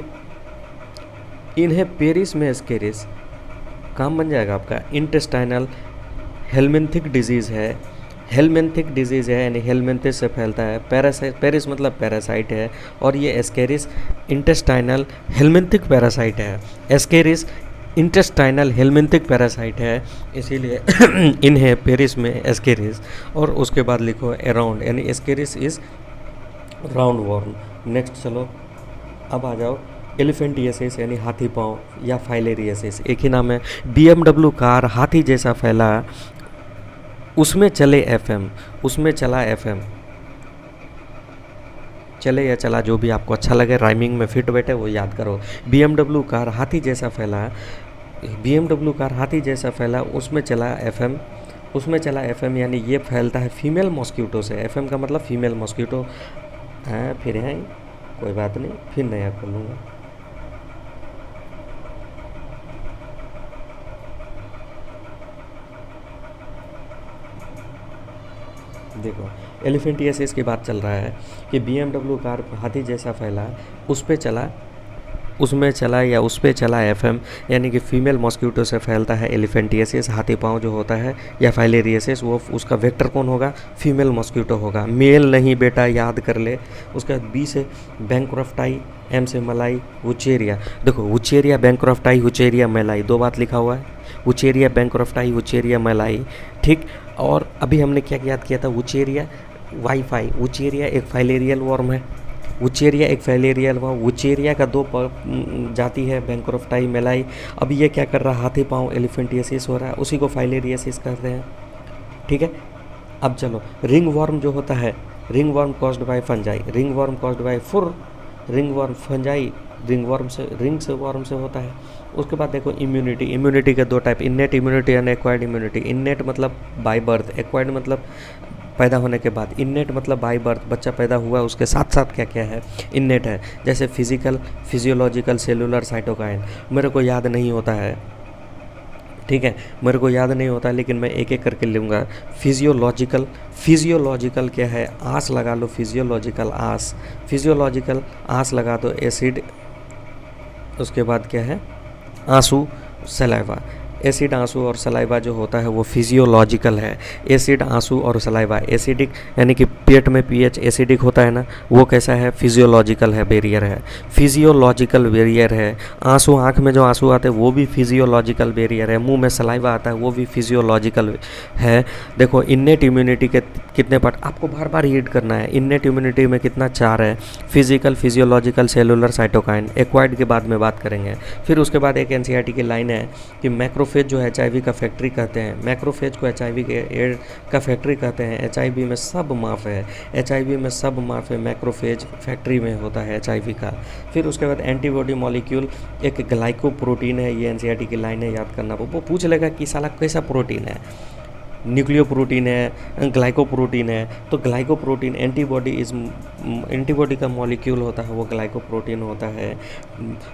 इन्हें पेरिस में एस्केरिस, काम बन जाएगा आपका। इंटेस्टाइनल हेलमिंथिक डिजीज़ है, हेलमिंथिक डिजीज़ है यानी हेलमिंथिस से फैलता है। पैरासाइट, पेरिस मतलब पैरासाइट है और ये एस्केरिस इंटेस्टाइनल हेलमिंथिक पैरासाइट है। एस्केरिस इंटेस्टाइनल हेलमिंथिक पैरासाइट है, इसीलिए इन्हें पेरिस में एस्केरिस। और उसके बाद लिखो अराउंड, यानी Ascaris is round worm. Next चलो अब आ जाओ एलिफेंटियसिस यानी हाथी पाँव या फाइलेरियसिस एक ही नाम है। BMW कार हाथी जैसा फैला, उसमें चले FM, उसमें चला FM, चले या चला जो भी आपको अच्छा लगे, राइमिंग में फिट बैठे वो याद करो। BMW कार हाथी जैसा फैला, BMW कार हाथी जैसा फैला, उसमें चला FM, उसमें चला FM यानी ये फैलता है फीमेल मॉस्क्यूटो से। FM का मतलब फीमेल मॉस्क्यूटो है। फिर है कोई बात नहीं, फिर नया खोलूँगा। देखो एलिफेंटियसिस की बात चल रहा है कि BMW कार हाथी जैसा फैला, उस पे चला, उसमें चला या उस पे चला FM यानी कि फीमेल मॉस्क्यूटो से फैलता है एलिफेंटियसिस, हाथी पाँव जो होता है, या फाइलेरियसिस। वो उसका वेक्टर कौन होगा? फीमेल मॉस्क्यूटो होगा, मेल नहीं बेटा, याद कर ले। उसके बाद B से बैंक्रफ्टाई, M से मलाई, वुचेरिया। देखो वुचेरिया, बैंक्रफ्टाई, वुचेरिया, मलाई, दो बात लिखा हुआ है, वुचेरिया, बैंक्रफ्टाई, वुचेरिया, मलाई, ठीक। और अभी हमने क्या याद किया था? वुचेरिया वाईफाई, वुचेरिया एक फाइलेरियल वर्म है, वुचेरिया एक फाइलेरियल वर्म। वुचेरिया का दो जाति है, बैंक्रफ्टाई, मेलाई। अब ये क्या कर रहा है? हाथी पाँव एलिफेंटियसिस हो रहा है, उसी को फाइलेरियसिस कहते हैं, ठीक है। अब चलो रिंग वर्म जो होता है, ring worm caused by fungi, ring worm caused by ring worm fungi, ring worm से, रिंग से वर्म से होता है। उसके बाद देखो इम्यूनिटी, इम्यूनिटी के दो type, innate immunity and acquired immunity. Innate मतलब बाय बर्थ, एक्वायर्ड मतलब पैदा होने के बाद, इन्नेट मतलब बाय बर्थ, बच्चा पैदा हुआ उसके साथ साथ क्या क्या है? इन्नेट है। जैसे फिजिकल, फिजियोलॉजिकल, सेलुलर, साइटोकाइन। मेरे को याद नहीं होता है, ठीक है, मेरे को याद नहीं होता, लेकिन मैं एक एक करके लूँगा। फिजियोलॉजिकल, फिजियोलॉजिकल क्या है? आँस लगा लो, फिजियोलॉजिकल आँस, फिजियोलॉजिकल आँस लगा दो, एसिड। उसके बाद क्या है? आंसू, सलाइवा। एसिड, आंसू और सलाइवा जो होता है वो फिजियोलॉजिकल है। एसिड, आंसू और सलाइवा, एसिडिक यानी कि पेट में पीएच एसिडिक होता है ना, वो कैसा है? फिजियोलॉजिकल है, बैरियर है, फिजियोलॉजिकल बैरियर है। आंसू, आँख में जो आंसू आते हैं वो भी फिजियोलॉजिकल बैरियर है। मुंह में सलाइवा आता है वो भी फिजियोलॉजिकल है। देखो इन्नेट इम्यूनिटी के कितने पार्ट आपको बार बार रीड करना है। इन्नेट इम्यूनिटी में कितना? 4 है, physical, physiological, cellular, cytokine. Acquired के बाद में बात करेंगे। फिर उसके बाद एक एनसीईआरटी की लाइन है कि मैक्रोफेज जो है HIV का फैक्ट्री कहते हैं, मैक्रोफेज को HIV के का फैक्ट्री कहते हैं। HIV में सब माफ है, HIV में सब माफ है, मैक्रोफेज फैक्ट्री में होता है HIV का। फिर उसके बाद एंटीबॉडी मॉलिक्यूल एक ग्लाइकोप्रोटीन है, ये एनसीईआरटी की लाइन है, याद करना। वो पूछ लेगा कि साला कैसा प्रोटीन है? न्यूक्लियोप्रोटीन है, ग्लाइकोप्रोटीन है। तो ग्लाइकोप्रोटीन एंटीबॉडी इज, एंटीबॉडी का मॉलिक्यूल होता है वो ग्लाइकोप्रोटीन होता है।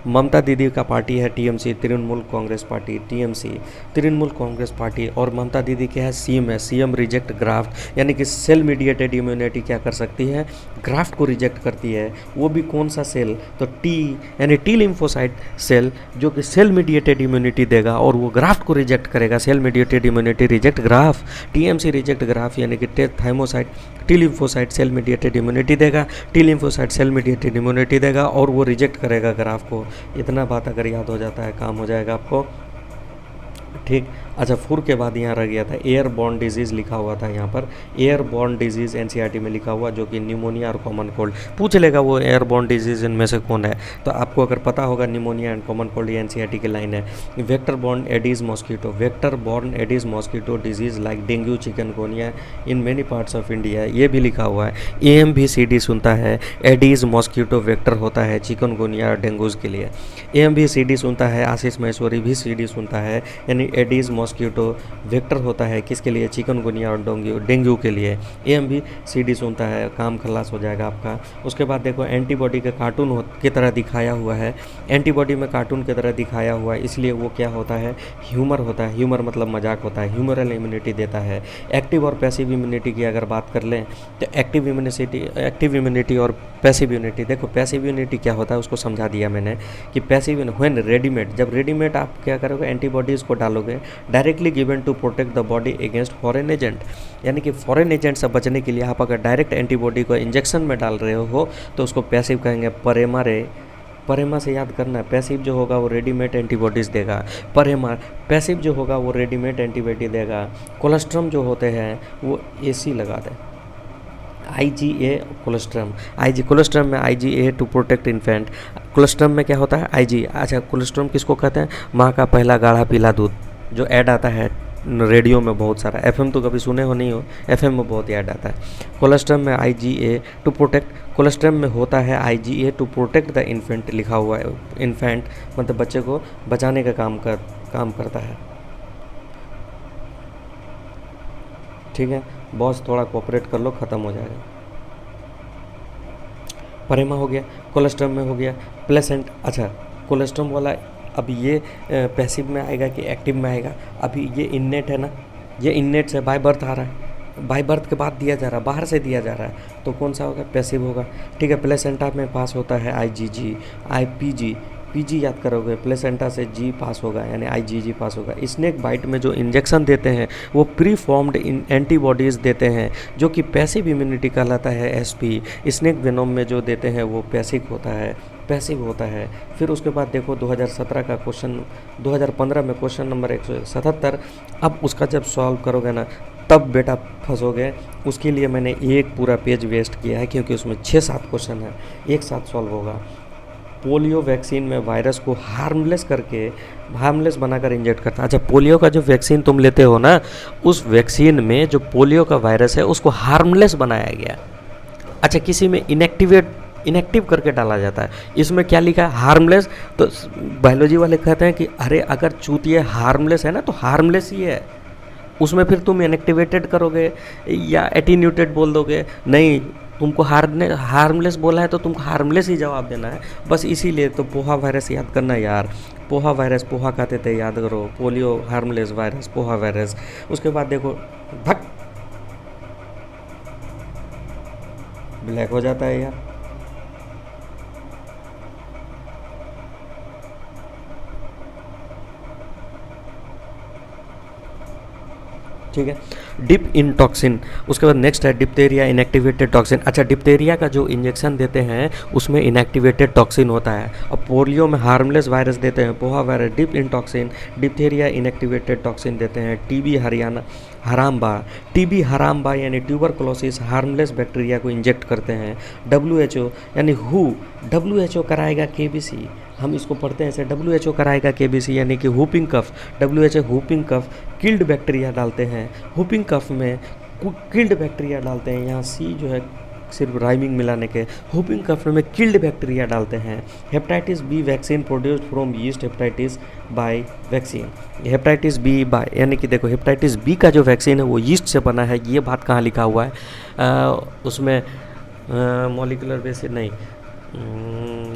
ममता दीदी का पार्टी है TMC, Trinamool Congress party, TMC Trinamool Congress party. और ममता दीदी क्या है? CM है, CM रिजेक्ट ग्राफ्ट, यानी कि सेल मीडिएटेड इम्यूनिटी क्या कर सकती है? ग्राफ्ट को रिजेक्ट करती है। वो भी कौन सा सेल? तो T यानी T लिम्फोसाइट सेल, जो कि सेल मीडिएटेड इम्यूनिटी देगा और वो ग्राफ्ट को रिजेक्ट करेगा। Cell mediated immunity reject graft, TMC reject graft, यानी कि thymocyte, T lymphocyte cell mediated immunity देगा, T lymphocyte cell mediated immunity देगा और वो रिजेक्ट करेगा ग्राफ को। इतना बात अगर याद हो जाता है काम हो जाएगा आपको, ठीक। अच्छा, फुर के बाद यहाँ रह गया था एयरबॉर्न डिजीज़, लिखा हुआ था यहाँ पर एयरबॉर्न डिजीज़ एनसीईआरटी में लिखा हुआ, जो कि निमोनिया और कॉमन कोल्ड। पूछ लेगा वो एयरबॉर्न डिजीज़ इनमें से कौन है, तो आपको अगर पता होगा निमोनिया एंड कॉमन कोल्ड, ये एनसीईआरटी की लाइन है। Vector borne Aedes mosquito, vector borne Aedes mosquito disease like dengue, chikungunya in many parts of India, ये भी लिखा हुआ है। AMVCD सुनता है, एडीज मॉस्किटो वेक्टर होता है चिकनगुनिया और डेंगूज के लिए। AMVCD सुनता है, आशीष महेश्वरी भी CD सुनता है, यानी एडीज मॉस्किटो वेक्टर होता है किसके लिए? चिकनगुनिया और डेंगू के लिए। AMVCD सुनता है, काम खलास हो जाएगा आपका। उसके बाद देखो एंटीबॉडी के कार्टून की तरह दिखाया हुआ है, एंटीबॉडी में कार्टून की तरह दिखाया हुआ है, इसलिए वो क्या होता है? ह्यूमर होता है। ह्यूमर मतलब मजाक होता है, ह्यूमरल इम्यूनिटी देता है। एक्टिव और पैसिव इम्यूनिटी की अगर बात कर लें तो एक्टिव इम्यूनिटी और पैसिव इम्यूनिटी। देखो पैसिव इम्यूनिटी क्या होता है उसको समझा दिया मैंने कि पैसिव व्हेन रेडीमेड, जब रेडीमेड आप क्या करोगे? एंटीबॉडीज़ को डालोगे, directly given to protect the body against foreign agent, यानी कि फॉरेन एजेंट से बचने के लिए आप अगर डायरेक्ट एंटीबॉडी को इंजेक्शन में डाल रहे हो तो उसको पैसिव कहेंगे। परेमा से याद करना है, पैसिव जो होगा वो रेडीमेड एंटीबॉडीज़ देगा, पैसिव जो होगा वो रेडीमेड एंटीबॉडी देगा। कोलेस्ट्रम जो होते हैं वो AC लगा दें, IgA कोलेस्ट्रम, कोलेस्ट्रम में IgA to protect infant, colostrum में क्या होता है, आईजी। अच्छा, कोलेस्ट्रम किसको कहते हैं, माँ का पहला गाढ़ा पीला दूध, जो ऐड आता है रेडियो में बहुत सारा, एफएम तो कभी सुने हो नहीं हो, एफएम में बहुत ऐड आता है। कोलेस्ट्रम में आईजीए टू प्रोटेक्ट, कोलेस्ट्रम में होता है IgA to protect the infant, लिखा हुआ है, इन्फेंट मतलब बच्चे को बचाने का काम करता है। ठीक है बॉस, थोड़ा कोऑपरेट कर लो, ख़त्म हो जाएगा। परेमा हो गया, कोलेस्ट्रम में हो गया, प्लेसेंट। अच्छा, कोलेस्ट्रम वाला अब ये पैसिव में आएगा कि एक्टिव में आएगा, अभी ये इननेट है ना, ये इननेट से बाय बर्थ आ रहा है, बाय बर्थ के बाद दिया जा रहा है, बाहर से दिया जा रहा है, तो कौन सा होगा, पैसिव होगा। ठीक है, प्लेसेंटा में पास होता है आईजीजी, आईपीजी, पीजी याद करोगे, प्लेसेंटा से जी पास होगा यानी आईजीजी पास होगा। स्नेक बाइट में जो इंजेक्शन देते हैं वो प्री फॉर्म्ड एंटीबॉडीज़ देते हैं जो कि पैसिव इम्यूनिटी कहलाता है, एसपी। स्नेक वेनोम में जो देते हैं वो पैसिव होता है। फिर उसके बाद देखो 2017 का क्वेश्चन, 2015 में क्वेश्चन नंबर 177, अब उसका जब सॉल्व करोगे ना तब बेटा फंसोगे। उसके लिए मैंने एक पूरा पेज वेस्ट किया है क्योंकि उसमें 6-7 क्वेश्चन है, एक साथ सॉल्व होगा। पोलियो वैक्सीन में वायरस को हार्मलेस बनाकर इंजेक्ट करता है। अच्छा, पोलियो का जो वैक्सीन तुम लेते हो ना, उस वैक्सीन में जो पोलियो का वायरस है उसको हार्मलेस बनाया गया। अच्छा, किसी में इनएक्टिव करके डाला जाता है, इसमें क्या लिखा है, हार्मलेस। तो बायोलॉजी वाले कहते हैं कि अरे अगर चूतिया हार्मलेस है ना तो हार्मलेस ही है, उसमें फिर तुम इनएक्टिवेटेड करोगे या एटीन्यूटेड बोल दोगे, नहीं तुमको हार्मलेस बोला है तो तुमको हार्मलेस ही जवाब देना है, बस इसीलिए। तो पोहा वायरस याद करना यार, पोहा वायरस, पोहा खाते थे याद करो, polio harmless virus, poha virus. उसके बाद देखो भक ब्लैक हो जाता है यार। ठीक है, डिप इन टॉक्सिन। उसके बाद नेक्स्ट है डिप्थेरिया इनएक्टिवेटेड टॉक्सिन। अच्छा, डिप्थेरिया का जो इंजेक्शन देते हैं उसमें इनएक्टिवेटेड टॉक्सिन होता है, और पोलियो में हार्मलेस वायरस देते हैं, पोहा virus, dip in toxin, diphtheria inactivated toxin देते हैं। टीबी हरामबा यानी ट्यूबरकुलोसिस हार्मलेस बैक्टीरिया को इंजेक्ट करते हैं। WHO यानी WHO कराएगा KBC, हम इसको पढ़ते हैं ऐसे, WHO कराएगा KBC यानी कि whooping cough, WHO whooping cough killed bacteria डालते हैं, हुपिंग कफ में किल्ड बैक्टीरिया डालते हैं, यहाँ C जो है सिर्फ राइमिंग मिलाने के, हुपिंग कफ में किल्ड बैक्टीरिया डालते हैं। Hepatitis B vaccine produced from yeast hepatitis by vaccine, hepatitis B by यानी कि देखो हेपेटाइटिस बी का जो वैक्सीन है वो यीस्ट से बना है, ये बात कहाँ लिखा हुआ है, उसमें मॉलिकुलर बेसिस नहीं,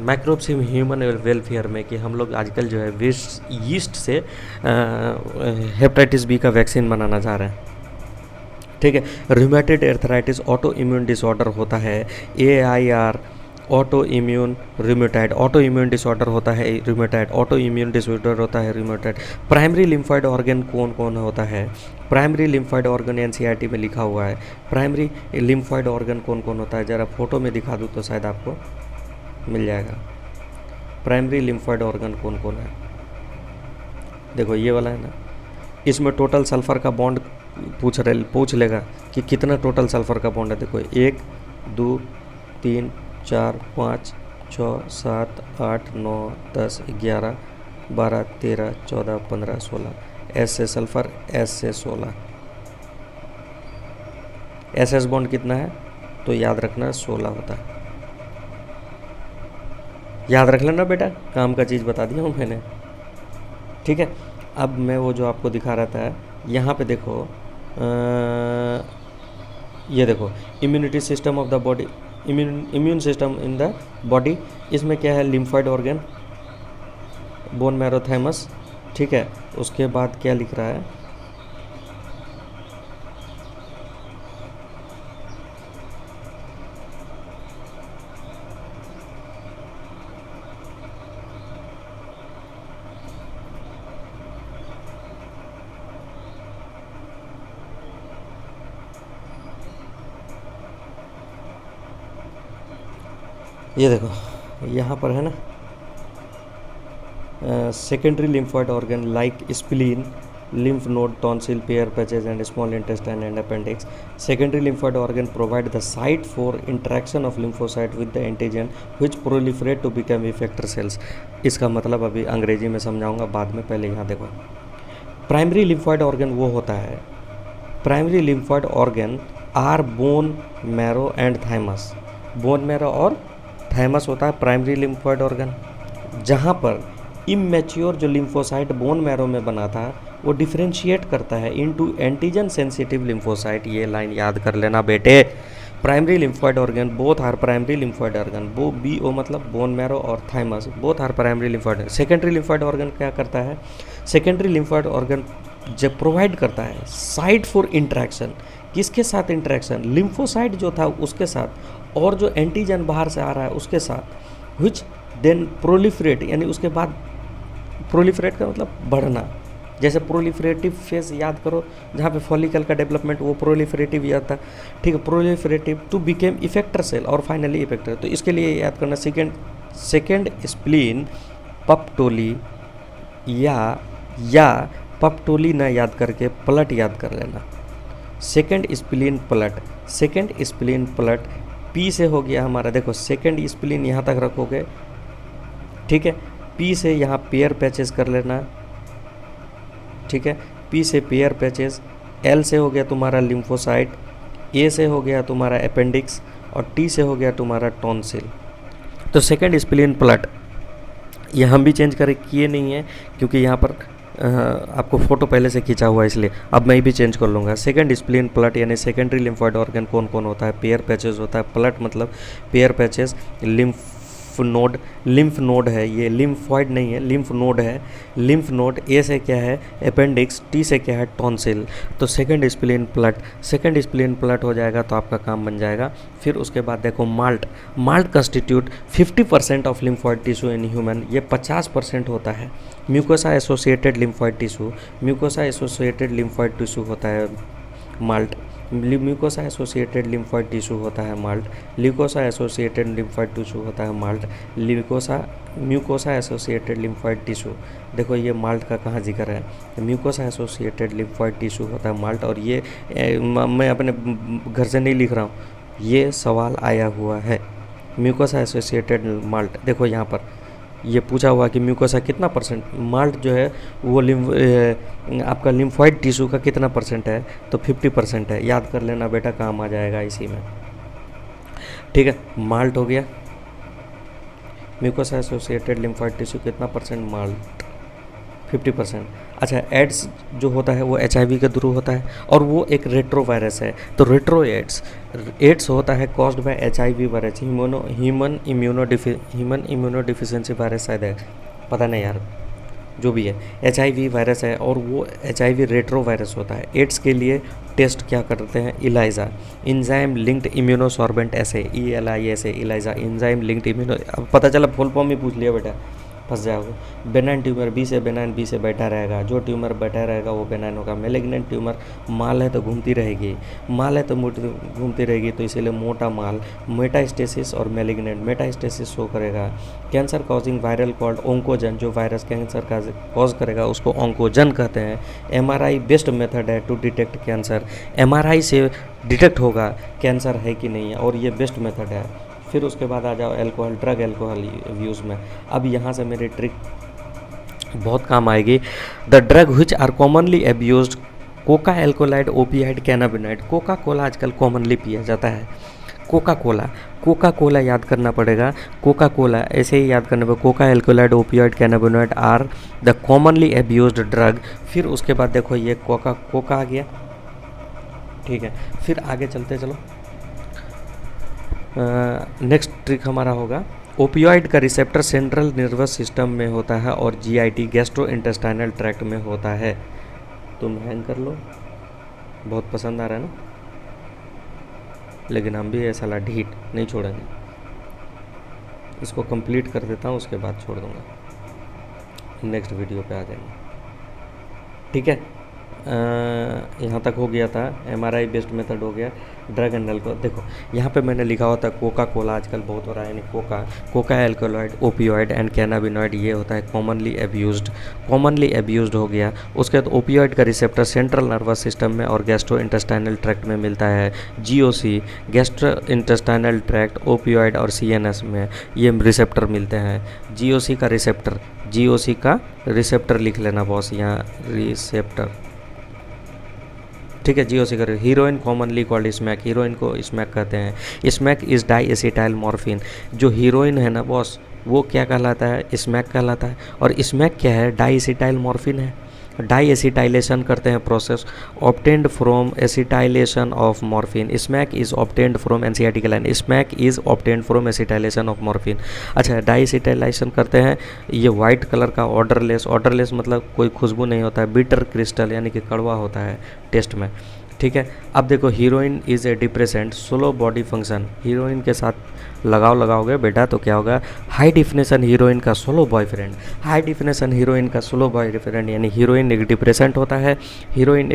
माइक्रोब्स इन ह्यूमन वेलफेयर में, कि हम लोग आजकल जो है यीस्ट से हेपेटाइटिस बी का वैक्सीन बनाना चाह रहे हैं। ठीक है, rheumatoid arthritis auto immune disorder होता है, AIR ऑटो इम्यून डिसऑर्डर होता है रूमेटॉइड, ऑटो इम्यून डिसऑर्डर होता है रूमेटॉइड। प्राइमरी लिम्फॉइड ऑर्गन कौन कौन होता है, प्राइमरी लिम्फॉइड ऑर्गन NCERT में लिखा हुआ है, प्राइमरी लिम्फॉइड ऑर्गन कौन कौन होता है, ज़रा फोटो में दिखा दूँ तो शायद आपको मिल जाएगा। प्राइमरी लिम्फॉइड ऑर्गन कौन कौन है, देखो ये वाला है ना, इसमें टोटल सल्फ़र का बॉन्ड पूछ लेगा कि कितना टोटल सल्फ़र का बॉन्ड है। देखो 1 2 3 4 5 6 7 8 9 10 11 12 13 14 15 16, S से सल्फ़र, S से 16, SS बॉन्ड कितना है तो याद रखना 16 होता है, याद रख लेना बेटा, काम का चीज़ बता दिया हूँ मैंने। ठीक है, अब मैं वो जो आपको दिखा रहा था यहाँ पे देखो, ये देखो immunity system of the body, immune system in the body, इसमें क्या है, lymphoid organ, bone marrow, thymus. ठीक है, उसके बाद क्या लिख रहा है, ये देखो यहाँ पर है ना, secondary lymphoid organ like spleen, lymph node, tonsil, Peyer's patches, and small intestine and appendix. Secondary lymphoid organ provide the site for interaction of lymphocyte with the antigen which proliferate to become effector cells. इसका मतलब अभी अंग्रेजी में समझाऊंगा बाद में, पहले यहाँ देखो. प्राइमरी लिम्फॉइड ऑर्गन वो होता है, primary lymphoid organ are bone marrow and thymus. Bone marrow और थाइमस होता है प्राइमरी लिम्फॉइड ऑर्गन, जहाँ पर इमेच्योर जो लिम्फोसाइट बोन मैरो में बना था वो डिफ्रेंशिएट करता है इनटू एंटीजन सेंसिटिव लिम्फोसाइट. ये लाइन याद कर लेना बेटे. Primary lymphoid organ both are primary lymphoid organ, वो बी ओ मतलब बोन मैरो और thymus both are primary lymphoid. Secondary lymphoid organ क्या करता है, सेकेंडरी लिम्फॉइड ऑर्गन जब प्रोवाइड करता है साइट फॉर इंट्रैक्शन. किसके साथ इंट्रैक्शन, लिम्फोसाइट जो था उसके साथ और जो एंटीजन बाहर से आ रहा है उसके साथ, विच देन प्रोलिफरेट, यानी उसके बाद प्रोलिफरेट का मतलब बढ़ना. जैसे प्रोलिफरेटिव फेज याद करो, जहाँ पे फॉलिकल का डेवलपमेंट वो प्रोलिफरेटिव याद था, ठीक है. Proliferative to became effector cell और फाइनली इफेक्टर. तो इसके लिए याद करना सेकेंड स्प्लीन पप्टोली या पप्टोली ना याद करके प्लट याद कर लेना. सेकेंड स्प्लीन प्लट, सेकेंड स्प्लीन प्लट पी से हो गया हमारा. देखो सेकेंड स्प्लीन यहाँ तक रखोगे, ठीक है. पी से यहाँ पेयर पैचेस कर लेना, ठीक है. पी से पेयर पैचेस, एल से हो गया तुम्हारा लिम्फोसाइट, ए से हो गया तुम्हारा अपेंडिक्स और टी से हो गया तुम्हारा टॉन्सिल. तो सेकेंड स्प्लीन प्लट ये हम भी चेंज किए नहीं है क्योंकि यहाँ पर आपको फोटो पहले से खींचा हुआ है, इसलिए अब मैं भी चेंज कर लूँगा. सेकेंड स्प्लीन प्लट यानी सेकेंडरी लिम्फॉइड ऑर्गन कौन कौन होता है, पेयर पैचेस होता है. प्लट मतलब पेयर पैचेस, लिम्फ नोड है, ये लिम्फॉइड नहीं है, लिम्फ नोड है. लिम्फ नोड ए से क्या है अपेंडिक्स, टी से क्या है टॉन्सिल. तो सेकेंड स्प्लीन प्लट हो जाएगा तो आपका काम बन जाएगा. फिर उसके बाद देखो malt constitute 50% of lymphoid tissue in human. ये 50% होता है. म्यूकोसा एसोसिएटेड लिम्फॉइड टिश्यू होता है malt. Mucosa associated lymphoid tissue होता है माल्ट. ल्यूकोसा एसोसिएटेड लिम्फॉइड टिश्यू होता है malt. Mucosa associated lymphoid tissue, देखो ये माल्ट का कहाँ जिक्र है. म्यूकोसा एसोसिएटेड लिम्फॉइड टिश्यू होता है माल्ट. और ये मैं अपने घर से नहीं लिख रहा हूँ, ये सवाल आया हुआ है. म्यूकोसा एसोसिएटेड माल्ट, देखो यहाँ पर ये पूछा हुआ कि म्यूकोसा कितना परसेंट, माल्ट जो है वो आपका लिम्फॉइड टिश्यू का कितना परसेंट है, तो 50% है. याद कर लेना बेटा, काम आ जाएगा इसी में, ठीक है. माल्ट हो गया. म्यूकोसा एसोसिएटेड लिम्फॉइड टिश्यू कितना परसेंट, माल्ट 50%. अच्छा, एड्स जो होता है वो HIV के थ्रू होता है और वो एक रेट्रोवायरस है. तो रेट्रो एड्स होता है caused by HIV virus, human immuno deficiency virus शायद है, पता नहीं यार, जो भी है HIV वायरस है और वो HIV रेट्रो वायरस होता है. एड्स के लिए टेस्ट क्या करते हैं, इलाइजा, इंजाइम लिंक्ड इम्यूनोसॉर्बेंट ऐसे, ELISA, Elijah enzyme linked immuno. अब पता चला फुल फॉर्म ही पूछ लिया बेटा, फंस जाओगे. बेनाइन ट्यूमर, बी से बैठा रहेगा, जो ट्यूमर बैठा रहेगा वो बेनाइन होगा. मेलिग्नेंट ट्यूमर, माल है तो घूमती रहेगी, तो इसीलिए मोटा माल. मेटास्टेसिस और मेलिग्नेंट, मेटास्टेसिस शो करेगा. कैंसर कॉजिंग वायरल कॉल्ड ओंकोजन, जो वायरस कैंसर का कॉज करेगा उसको ओंकोजन कहते हैं. MRI बेस्ट मेथड है टू डिटेक्ट कैंसर. MRI से डिटेक्ट होगा कैंसर है कि नहीं है और ये बेस्ट मेथड है. फिर उसके बाद आ जाओ ड्रग एल्कोहल यूज़ में. अब यहाँ से मेरी ट्रिक बहुत काम आएगी. The drug which are commonly abused, coca, alkaloid, opioid, cannabinoid. Coca Cola आजकल कॉमनली पिया जाता है. कोका कोला याद करना पड़ेगा. कोका कोला ऐसे ही याद करना पड़ेगा. Coca, alkaloid, opioid, cannabinoid are the commonly abused drug. फिर उसके बाद देखो ये कोका आ गया, ठीक है. फिर आगे चलते चलो. नेक्स्ट ट्रिक हमारा होगा, ओपियोइड का रिसेप्टर सेंट्रल नर्वस सिस्टम में होता है और GIT गैस्ट्रो इंटेस्टाइनल ट्रैक्ट में होता है. तुम हैंग कर लो, बहुत पसंद आ रहा है ना, लेकिन हम भी ऐसा ढीठ नहीं छोड़ेंगे. इसको कंप्लीट कर देता हूँ, उसके बाद छोड़ दूँगा, नेक्स्ट वीडियो पे आ जाएंगे, ठीक है. यहाँ तक हो गया था, एमआरआई बेस्ड मेथड हो गया, ड्रग एंड अल्कोहल। देखो यहाँ पे मैंने लिखा होता है कोका कोला आजकल बहुत हो रहा है, यानी Coca alkaloid, opioid and cannabinoid, ये होता है कॉमनली एब्यूज्ड हो गया। उसके बाद ओपियोइड का रिसेप्टर सेंट्रल नर्वस सिस्टम में और गैस्ट्रो इंटेस्टाइनल ट्रैक्ट में मिलता है। GOC gastro intestinal tract, opioid और सीएनएस में ये रिसेप्टर मिलते हैं। जीओसी का रिसेप्टर लिख लेना बॉस यहाँ, रिसेप्टर, ठीक है। जीओसी का heroin commonly called smack, heroin को स्मैक कहते हैं। Smack is die acetyl morphine, जो हीरोइन है ना बॉस वो क्या कहलाता है, स्मैक कहलाता है। और स्मैक क्या है, डाई एसिटाइल मॉर्फिन है। डाई एसिटाइलेशन करते हैं process, obtained from acetylation of morphine. Smack is obtained from NCERT का line, smack is obtained from acetylation of morphine. अच्छा, डाई एसिटाइलेशन करते हैं, ये वाइट कलर का ऑर्डरलेस मतलब कोई खुशबू नहीं होता है, बिटर क्रिस्टल यानी कि कड़वा होता है टेस्ट में, ठीक है। अब देखो heroine is a depressant, slow body function, heroine के साथ लगाओगे बेटा तो क्या होगा, हाई डिफिनेशन हीरोइन का slow boyfriend, high definition heroine का स्लो बॉयफ्रेंड, यानी हीरोइन एक डिप्रेसेंट होता है, हीरोइन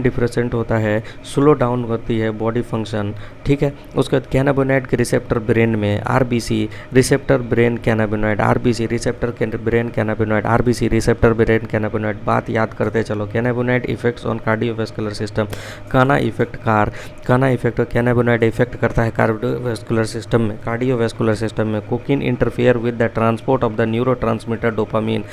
डिप्रेसेंट होता है, स्लो डाउन होती है बॉडी फंक्शन, ठीक है। उसके बाद कैनाबिनॉइड के रिसेप्टर ब्रेन में, RBC receptor brain cannabinoid, RBC receptor brain cannabinoid, RBC receptor brain cannabinoid. बात याद करते चलो, cannabinoid effects on cardiovascular system, काना इफेक्ट कैनाबिनॉइड इफेक्ट करता है कार्डियोवैस्कुलर सिस्टम में। Cocaine interfere with the transport of the neurotransmitter dopamine,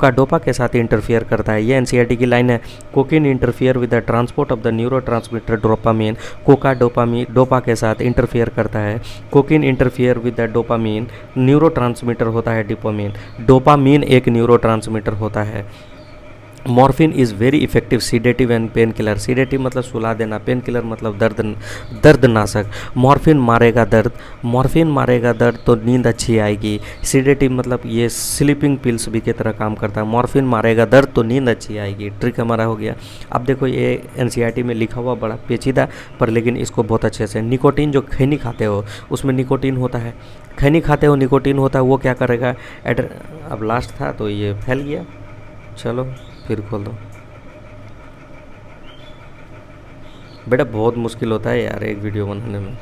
dopa के साथ इंटरफेयर करता है, ये एनसीईआरटी की लाइन है। Cocaine interfere with the transport of the neurotransmitter dopamine, dopa के साथ इंटरफेयर करता है। Cocaine interfere with the dopamine, neurotransmitter होता है डोपामीन एक न्यूरोट्रांसमीटर होता है। Morphine is very effective sedative and pain killer, sedative मतलब सुला देना, पेन किलर मतलब दर्दनाशक। मॉर्फिन मारेगा दर्द तो नींद अच्छी आएगी, सीडेटिव मतलब ये स्लीपिंग पिल्स भी की तरह काम करता है। मॉर्फिन मारेगा दर्द तो नींद अच्छी आएगी, ट्रिक हमारा हो गया। अब देखो ये एनसीईआरटी में लिखा हुआ बड़ा पेचीदा पर लेकिन इसको बहुत अच्छे से, निकोटीन जो खैनी खाते हो उसमें निकोटीन होता है, खैनी खाते हो निकोटीन होता है, वो क्या करेगा अब लास्ट था तो ये फैल गया, चलो फिर खोल दो बेटा, बहुत मुश्किल होता है यार एक वीडियो बनाने में,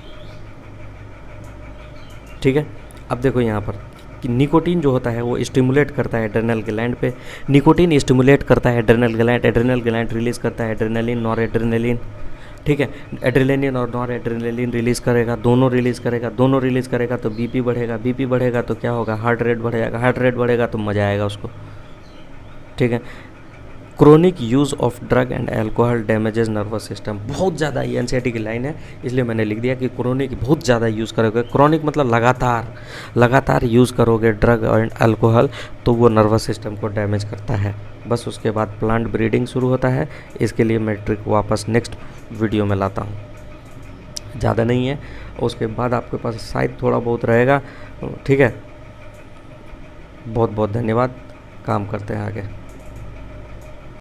ठीक है। अब देखो यहाँ पर कि निकोटीन जो होता है वो स्टिमुलेट करता है एड्रेनल ग्लैंड पे, निकोटीन स्टिमुलेट करता है एड्रेनल ग्लैंड रिलीज़ करता है एड्रेनलिन नॉर एड्रेनलिन, ठीक है। एड्रेनलिन और नॉर एड्रेनलिन रिलीज़ करेगा, दोनों रिलीज़ करेगा तो बीपी बढ़ेगा तो क्या होगा, हार्ट रेट बढ़ेगा तो मज़ा आएगा उसको, ठीक है। Chronic use of drug and alcohol damages nervous system, बहुत ज़्यादा, ये एनसीईआरटी की लाइन है इसलिए मैंने लिख दिया कि क्रोनिक बहुत ज़्यादा यूज़ करोगे, क्रोनिक मतलब लगातार यूज़ करोगे ड्रग एंड अल्कोहल तो वो नर्वस सिस्टम को डैमेज करता है। बस उसके बाद प्लांट ब्रीडिंग शुरू होता है, इसके लिए मैं ट्रिक वापस नेक्स्ट वीडियो में लाता हूँ, ज़्यादा नहीं है। उसके बाद आपके पास शायद थोड़ा बहुत रहेगा, ठीक है। बहुत बहुत धन्यवाद, काम करते हैं आगे।